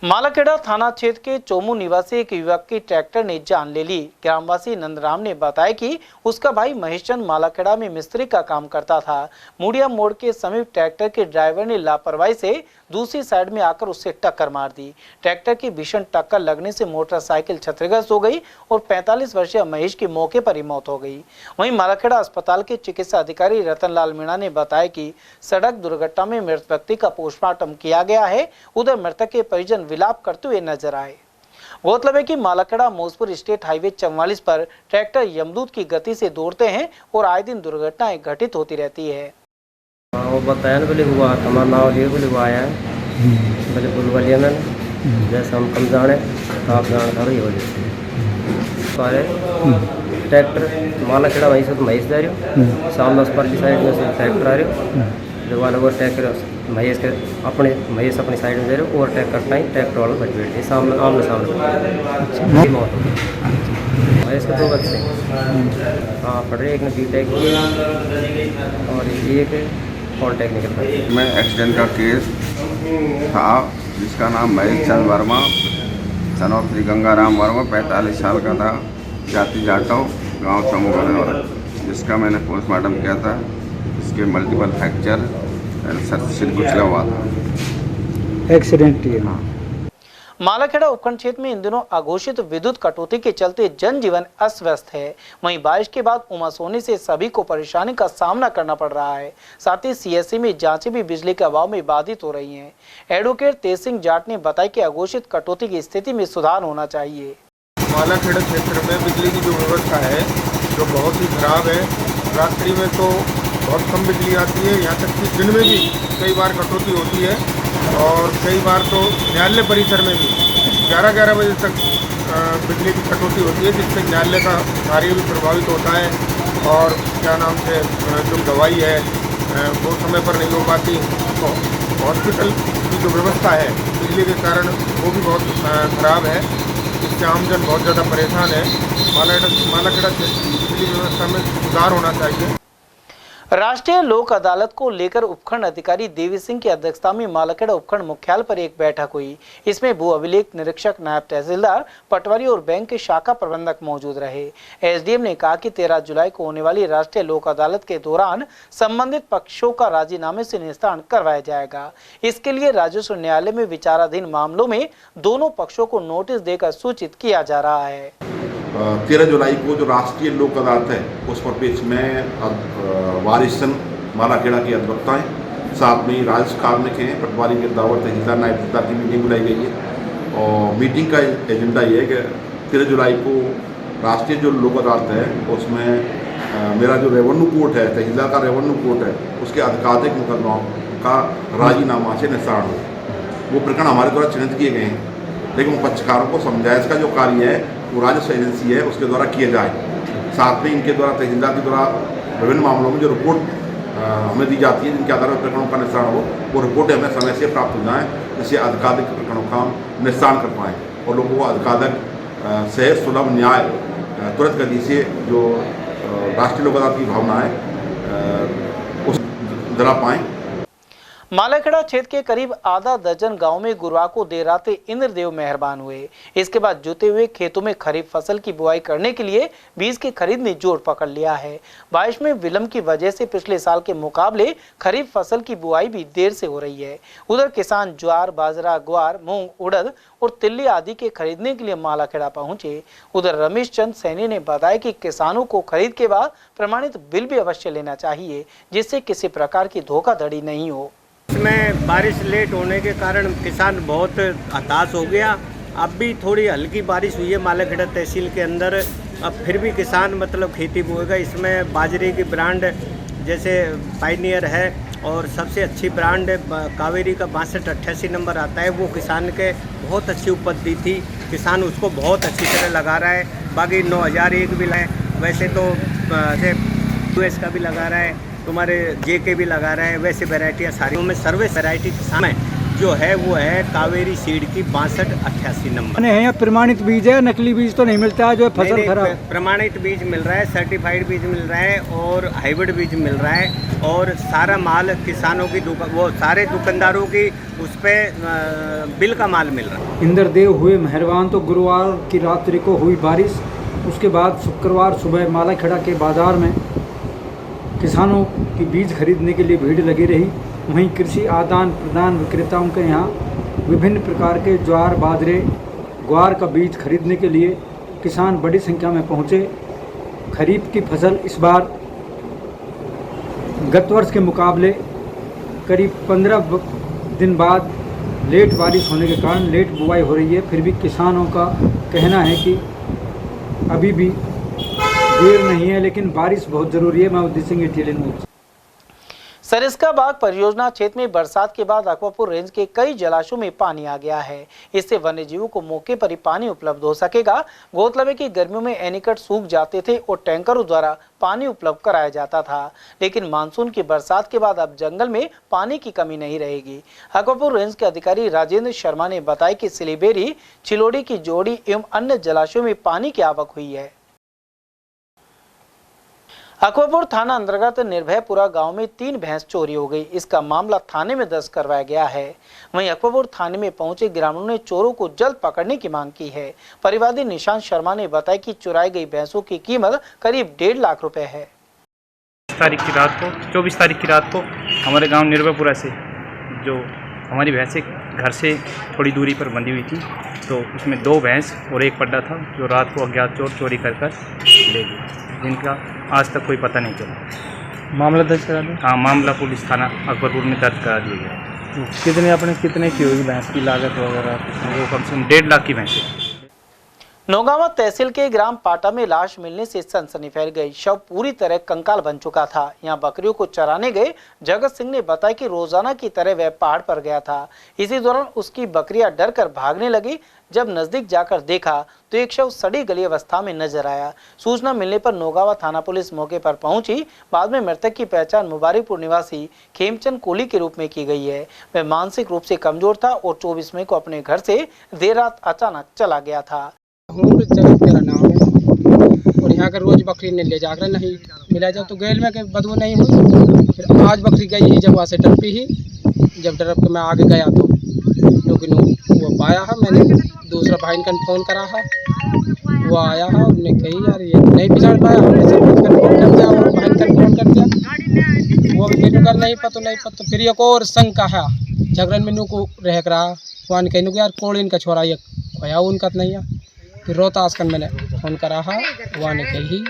मालाखेड़ा थाना क्षेत्र के चोमू निवासी एक युवक की ट्रैक्टर ने जान ले ली। ग्रामवासी नंदराम ने बताया कि उसका भाई महेशचंद मालाखेड़ा में मिस्त्री का काम करता था। मुड़िया मोड़ के समीप ट्रैक्टर के ड्राइवर ने लापरवाही से दूसरी साइड में आकर उससे टक्कर मार दी। ट्रैक्टर की भीषण टक्कर लगने से मोटरसाइकिल क्षतिग्रस्त हो गई और 45 वर्षीय महेश की मौके पर ही मौत हो गई। वहीं मालाखेड़ा अस्पताल के चिकित्सा अधिकारी रतनलाल मीणा ने बताया कि सड़क दुर्घटना में मृत व्यक्ति का पोस्टमार्टम किया गया है। उधर मृतक के परिजन विलाप करते हुए नजर आए। गौरतलब है कि मालाखेड़ा मौजपुर स्टेट हाईवे 44 पर ट्रैक्टर यमदूत की गति से दौड़ते हैं और आए दिन दुर्घटनाएं घटित होती रहती है। वो बताया बोले हुआ हमारा नाव लिए बोले हुआ आया है बोले बुलवालिया में जैसे हम कम जाने तो आप जान था ये बोले सारे ट्रैक्टर मालाखेड़ा वहीं से तो महेश जा रहे हो, सामने उस पर की साइड में से ट्रैक्टर आ रहे हो, जो वाला वो ट्रैक्टर महेश के अपनी साइड में जा रहे हो, ओवरटेक करता ही ट्रैक्टर वाला बच बैठे सामने आमने सामने मौत हो गई। महेश के 2 बच्चे हाँ पढ़ रहे, एक ने B.Tech किया और एक पॉलिटेक्निकल पर। में एक्सीडेंट का केस था जिसका नाम महेशचंद वर्मा, सन ऑफ श्री गंगाराम वर्मा, 45 साल का था, जाति जाटव, गांव चमू वाला, जिसका मैंने पोस्टमार्टम किया था। इसके मल्टीपल फ्रैक्चर, सिर कुचला हुआ था। एक्सीडेंट ही हाँ। मालाखेड़ा उपखंड क्षेत्र में इन दिनों अघोषित विद्युत कटौती के चलते जनजीवन अस्त व्यस्त है। वहीं बारिश के बाद उमस होने से सभी को परेशानी का सामना करना पड़ रहा है। साथ ही CSC में जांचें भी बिजली के अभाव में बाधित हो रही हैं। एडवोकेट तेज सिंह जाट ने बताया कि अघोषित कटौती की स्थिति में सुधार होना चाहिए। मालाखेड़ा क्षेत्र में बिजली की जो व्यवस्था है जो बहुत ही खराब है। रात्रि में तो बहुत कम बिजली आती है, यहाँ तक कि दिन में भी कई बार कटौती होती है और कई बार तो न्यायालय परिसर में भी 11-11 बजे तक बिजली की कटौती होती है, जिससे न्यायालय का कार्य भी प्रभावित होता है और क्या नाम से जो दवाई है वो समय पर नहीं हो पाती। तो हॉस्पिटल की जो व्यवस्था है बिजली के कारण वो भी बहुत खराब है, इससे आमजन बहुत ज़्यादा परेशान है। मालाखेड़ा बिजली व्यवस्था में सुधार होना चाहिए। राष्ट्रीय लोक अदालत को लेकर उपखंड अधिकारी देवी सिंह की अध्यक्षता में मालाखेड़ा उपखंड मुख्यालय पर एक बैठक हुई। इसमें भू अभिलेख निरीक्षक, नायब तहसीलदार, पटवारी और बैंक के शाखा प्रबंधक मौजूद रहे। एसडीएम ने कहा कि 13 जुलाई को होने वाली राष्ट्रीय लोक अदालत के दौरान संबंधित पक्षों का राजीनामे से निस्तारण करवाया जाएगा। इसके लिए राजस्व न्यायालय में विचाराधीन मामलों में दोनों पक्षों को नोटिस देकर सूचित किया जा रहा है। 13 जुलाई को जो राष्ट्रीय लोक अदालत है उस परिप्रेक्ष्य में वारिसन मालाखेड़ा की अधिवक्ताएं, साथ में राजस्व कार्मिक हैं, पटवारी गिरदावर, तहसीलदार, नायब तहसीलदार की मीटिंग बुलाई गई है। और मीटिंग का एजेंडा ये है कि 13 जुलाई को राष्ट्रीय जो लोक अदालत है उसमें मेरा जो रेवेन्यू कोर्ट है, तहसीलदार का रेवेन्यू कोर्ट है, उसके अधिकाधिक मुकदमाओं का राजीनामा से निस्तारण हो। वो प्रकरण हमारे द्वारा चिन्हित किए गए हैं, लेकिन पक्षकारों को समझाइश का जो कार्य है वो राजस्व एजेंसी है उसके द्वारा किया जाए। साथ में इनके द्वारा, तहसीलदार के द्वारा विभिन्न मामलों में जो रिपोर्ट हमें दी जाती है, जिनके आधार पर प्रकरणों का निस्तारण हो, वो रिपोर्टें हमें समय से प्राप्त हो जाएँ, जिससे अधिकाधिक प्रकरणों का निस्तारण कर पाएँ और लोगों को अधिकाधिक सहज सुलभ न्याय त्वरित गति से जो राष्ट्रीय लोक अदालत की भावना है उस दिला पाएँ। मालाखेड़ा क्षेत्र के करीब आधा दर्जन गांव में गुरुवार को देर रात इंद्रदेव मेहरबान हुए। इसके बाद जुते हुए खेतों में खरीफ फसल की बुआई करने के लिए बीज की खरीद ने जोर पकड़ लिया है। बारिश में विलंब की वजह से पिछले साल के मुकाबले खरीफ फसल की बुआई भी देर से हो रही है। उधर किसान ज्वार, बाजरा, ग्वार, मूंग, उड़द और तिल्ली आदि के खरीदने के लिए मालाखेड़ा पहुंचे। उधर रमेश चंद सैनी ने बताया कि किसानों को खरीद के बाद प्रमाणित बिल भी अवश्य लेना चाहिए, जिससे किसी प्रकार की धोखाधड़ी नहीं हो। इसमें बारिश लेट होने के कारण किसान बहुत हताश हो गया। अब भी थोड़ी हल्की बारिश हुई है मालाखेड़ा तहसील के अंदर, अब फिर भी किसान मतलब खेती बोएगा। इसमें बाजरे की ब्रांड जैसे पायनियर है और सबसे अच्छी ब्रांड कावेरी का 6288 नंबर आता है, वो किसान के बहुत अच्छी उपज दी थी। किसान उसको बहुत अच्छी तरह लगा रहा है। बाकी 9001 भी है, वैसे तो US का भी लगा रहा है, तुम्हारे JK भी लगा रहा है। वैसे वैरायटियाँ सारी में सर्विस वैरायटी किसान जो है वो है कावेरी सीड की 6288 नंबर है। प्रमाणित बीज है, नकली बीज तो नहीं मिलता है जो फसल खराब। प्रमाणित बीज मिल रहा है, सर्टिफाइड बीज मिल रहा है और हाइब्रिड बीज मिल रहा है। और सारा माल किसानों की वो सारे दुकानदारों की उस पर बिल का माल मिल रहा है। इंद्रदेव हुए मेहरबान तो गुरुवार की रात्रि को हुई बारिश, उसके बाद शुक्रवार सुबह मालाखेड़ा के बाजार में किसानों की बीज खरीदने के लिए भीड़ लगी रही। वहीं कृषि आदान प्रदान विक्रेताओं के यहाँ विभिन्न प्रकार के ज्वार, बाजरे, ग्वार का बीज खरीदने के लिए किसान बड़ी संख्या में पहुँचे। खरीफ की फसल इस बार गत वर्ष के मुकाबले करीब 15 दिन बाद लेट बारिश होने के कारण लेट बुआई हो रही है। फिर भी किसानों का कहना है कि अभी भी देर नहीं है, लेकिन बारिश बहुत जरूरी है। मैं उद्देश्य सिंह, सरिस्का बाग परियोजना क्षेत्र में बरसात के बाद अकबरपुर रेंज के कई जलाशयों में पानी आ गया है। इससे वन्यजीवों को मौके पर ही पानी उपलब्ध हो सकेगा। गौरतलब है कि गर्मियों में एनीकट सूख जाते थे और टैंकरों द्वारा पानी उपलब्ध कराया जाता था, लेकिन मानसून की बरसात के बाद अब जंगल में पानी की कमी नहीं रहेगी। अकबरपुर रेंज के अधिकारी राजेंद्र शर्मा ने बताया कि सिलीबेरी, चिलोड़ी की जोड़ी एवं अन्य जलाशयों में पानी की आवक हुई है। अकबरपुर थाना अंतर्गत निर्भयपुरा गांव में 3 भैंस चोरी हो गई। इसका मामला थाने में दर्ज करवाया गया है। वहीं अकबरपुर थाने में पहुंचे ग्रामीणों ने चोरों को जल्द पकड़ने की मांग की है। परिवादी निशांत शर्मा ने बताया कि चुराई गई भैंसों की कीमत करीब 1.5 लाख रुपए है। 24 तारीख की रात को हमारे गाँव निर्भयपुरा से जो हमारी भैंसें घर से थोड़ी दूरी पर बंधी हुई थी, तो उसमें 2 भैंस और 1 पड्डा था जो रात को अज्ञात चोर चोरी कर ले गए, जिनका आज तक कोई पता नहीं चला। मामला दर्ज करा दिया? हाँ, मामला पुलिस थाना अकबरपुर में दर्ज करा दिया गया। कितने की होगी भैंस की लागत वगैरह? वो कम से कम 1.5 लाख की भैंस है। नौगांवा तहसील के ग्राम पाटा में लाश मिलने से सनसनी फैल गई। शव पूरी तरह कंकाल बन चुका था। यहां बकरियों को चराने गए जगत सिंह ने बताया कि रोजाना की तरह वह पहाड़ पर गया था। इसी दौरान उसकी बकरियां डरकर भागने लगी। जब नजदीक जाकर देखा तो एक शव सड़ी गली अवस्था में नजर आया। सूचना मिलने पर नौगांवा थाना पुलिस मौके पर पहुंची। बाद में मृतक की पहचान मुबारकपुर निवासी खेमचंद कोहली के रूप में की गई है। वह मानसिक रूप से कमजोर था और 24 मई को अपने घर से देर रात अचानक चला गया था। जगत मेरा नाम है और यहाँ का रोज बकरी ने ले जाकर नहीं मिला जाओ तो गैल में बदबू नहीं हुई। फिर आज बकरी गई जब वहाँ से डरपी ही, जब डरप के मैं आगे गया तो लेकिन वो पाया है। मैंने दूसरा भाई का फ़ोन करा है, वो आया है, उन्होंने कही यार ये नहीं पिछाड़ पाया, हमने सरपंच का फ़ोन कर दिया और भाई का फ़ोन कर दिया, वो भी मेनू कर नहीं पता। फिर एक और शंका है झगड़न मेनू को रह रहा वहाँ ने कही यार कौन इनका छोरा ये खोया उनका नहीं है। फिर रोहतास का मैंने फ़ोन करा है, वहाँ ने कही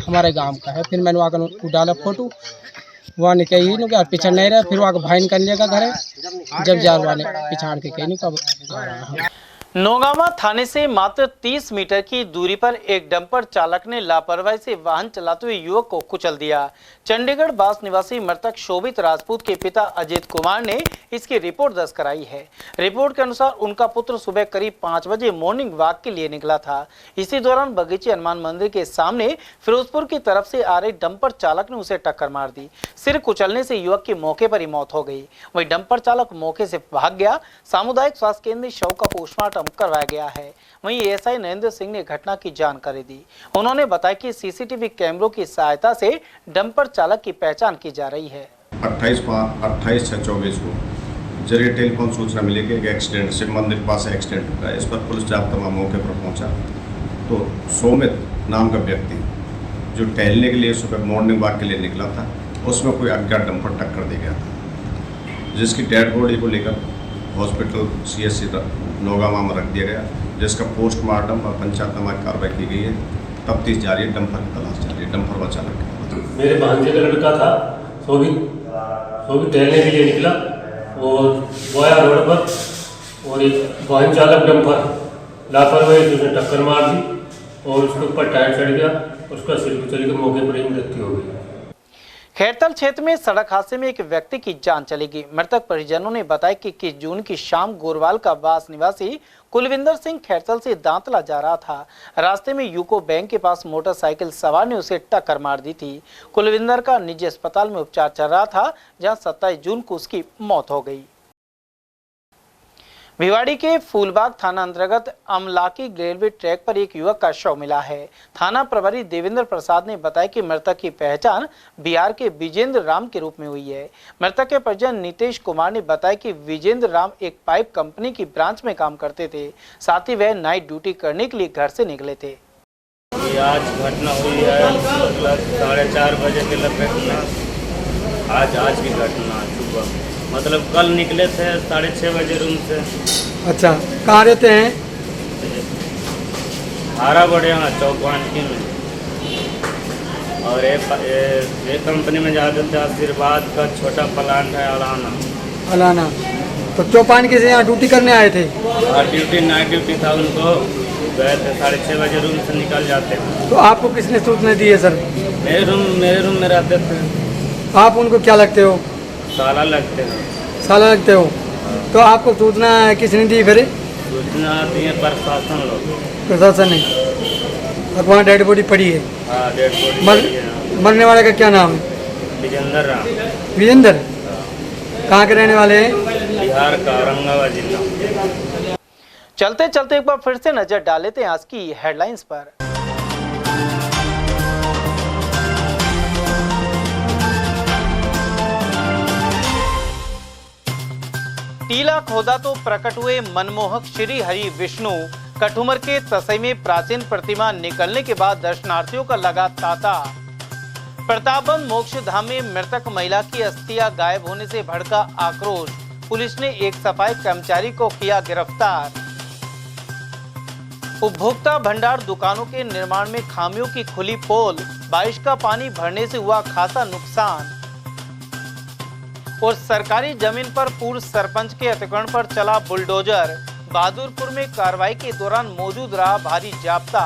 हमारे गांव का है। फिर मैंने वहाँ को डाला फोटो, वहाँ ने कही नु यार पिछड़ नहीं रहा। फिर वहाँ भाई कर लिएगा घर, जब जार वाले पिछाड़ के कही कब आ रहा है। नौगावा थाने से मात्र 30 मीटर की दूरी पर एक डंपर चालक ने लापरवाही से वाहन चलाते हुए युवक को कुचल दिया। चंडीगढ़ बास निवासी मृतक शोभित राजपूत के पिता अजीत कुमार ने इसकी रिपोर्ट दर्ज कराई है। रिपोर्ट के अनुसार उनका पुत्र सुबह करीब 5 बजे मॉर्निंग वॉक के लिए निकला था। इसी दौरान बगीचे हनुमान मंदिर के सामने फिरोजपुर की तरफ से आ रहे डंपर चालक ने उसे टक्कर मार दी। सिर कुचलने से युवक की मौके पर ही मौत हो गई। वही डंपर चालक मौके से भाग गया। सामुदायिक स्वास्थ्य केंद्र में शव का पोस्टमार्टम करवाया गया है। वहीं एएसआई नरेंद्र सिंह ने घटना की जानकारी दी। उन्होंने बताया कि सीसीटीवी कैमरों की सहायता से डंपर चालक की पहचान की जा रही है। 28/6/24 को जरिए टेलीफोन सूचना मिली कि एक एक्सीडेंट शिव मंदिर के पास एक्सीडेंट हुआ है। इस पर पुलिस जाब्ता मौके पर पहुंचा तो सोमित नाम का व्यक्ति जो टहलने के लिए सुबह मॉर्निंग वॉक के लिए निकला था, उसमें कोई अज्ञात डंपर टक्कर दे गया था, जिसकी डेड बॉडी को लेकर हॉस्पिटल CSC नौगावा में रख दिया गया, जिसका पोस्टमार्टम और पंचायतनामा कार्रवाई की गई है। तफ्तीश जारी है, डंपर की तलाश जारी है। डंपर व चालक मेरे भांजे का लड़का था, वो भी टहलने के लिए निकला और बोया रोड पर और एक वाहन चालक डंपर लापरवाही से उसने टक्कर मार दी और उसके ऊपर टायर चढ़ गया। उसका सिर कुचल के मौके पर ही मृत्यु हो गई। खैरतल क्षेत्र में सड़क हादसे में एक व्यक्ति की जान चली गई। मृतक परिजनों ने बताया कि 21 जून की शाम गोरवाल का बास निवासी कुलविंदर सिंह खैरतल से दांतला जा रहा था। रास्ते में यूको बैंक के पास मोटरसाइकिल सवार ने उसे टक्कर मार दी थी। कुलविंदर का निजी अस्पताल में उपचार चल रहा था, जहां 27 जून को उसकी मौत हो गई। भिवाड़ी के फूलबाग थाना अंतर्गत अमलाकी रेलवे ट्रैक पर एक युवक का शव मिला है। थाना प्रभारी देवेंद्र प्रसाद ने बताया कि मृतक की पहचान बिहार के विजेंद्र राम के रूप में हुई है। मृतक के परिजन नीतीश कुमार ने बताया कि विजेंद्र राम एक पाइप कंपनी की ब्रांच में काम करते थे, साथ ही वह नाइट ड्यूटी करने के लिए घर से निकले थे। आज घटना हुई है 4:30 बजे के लगभग में। आज की घटना सुबह मतलब कल निकले थे 6:30 बजे रूम से। अच्छा, कहाँ रहते हैं? हारा बढ़िया चौपाटी में। और एक कंपनी में जाते थे, आशीर्वाद का छोटा प्लांट है अलाना। तो चौपान के से यहाँ ड्यूटी करने आए थे? ड्यूटी नाइट ड्यूटी था उनको, गए थे 6:30 बजे रूम से निकल जाते हैं। तो आपको किसने सूचना दी है सर? मेरे रूम में रहते थे। आप उनको क्या लगते हो? साला लगते हैं। साला लगते हो? तो आपको सूचना किसने दी फिर? सूचना दी है प्रशासन लोग। प्रशासन ने? और वहाँ डेड बॉडी पड़ी है? हाँ, डेड बॉडी। मरने वाले का क्या नाम है? विजेंद्र राम। विजेंद्र कहाँ के रहने वाले हैं? बिहार का औरंगाबाद जिला। चलते चलते एक बार फिर से नजर डाल लेते हैं आज की हेडलाइंस पर। टीला खोदा तो प्रकट हुए मनमोहक श्री हरि विष्णु। कठुमर के तसई में प्राचीन प्रतिमा निकलने के बाद दर्शनार्थियों का लगा तांता। प्रतापबंद मोक्ष धाम में मृतक महिला की अस्थियां गायब होने से भड़का आक्रोश। पुलिस ने एक सफाई कर्मचारी को किया गिरफ्तार। उपभोक्ता भंडार दुकानों के निर्माण में खामियों की खुली पोल। बारिश का पानी भरने से हुआ खासा नुकसान। और सरकारी जमीन पर पूर्व सरपंच के अतिक्रमण पर चला बुलडोजर। बहादुरपुर में कार्रवाई के दौरान मौजूद रहा भारी जाब्ता।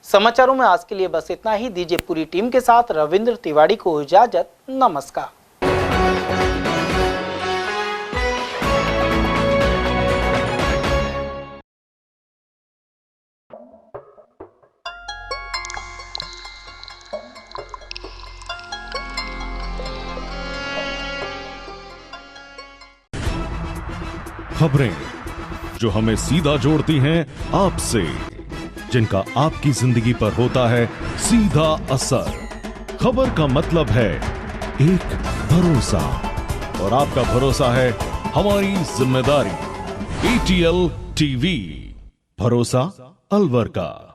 समाचारों में आज के लिए बस इतना ही। दीजिए पूरी टीम के साथ रविंद्र तिवारी को इजाजत। नमस्कार। खबरें जो हमें सीधा जोड़ती हैं आपसे, जिनका आपकी जिंदगी पर होता है सीधा असर। खबर का मतलब है एक भरोसा, और आपका भरोसा है हमारी जिम्मेदारी। ATL TV, भरोसा अलवर का।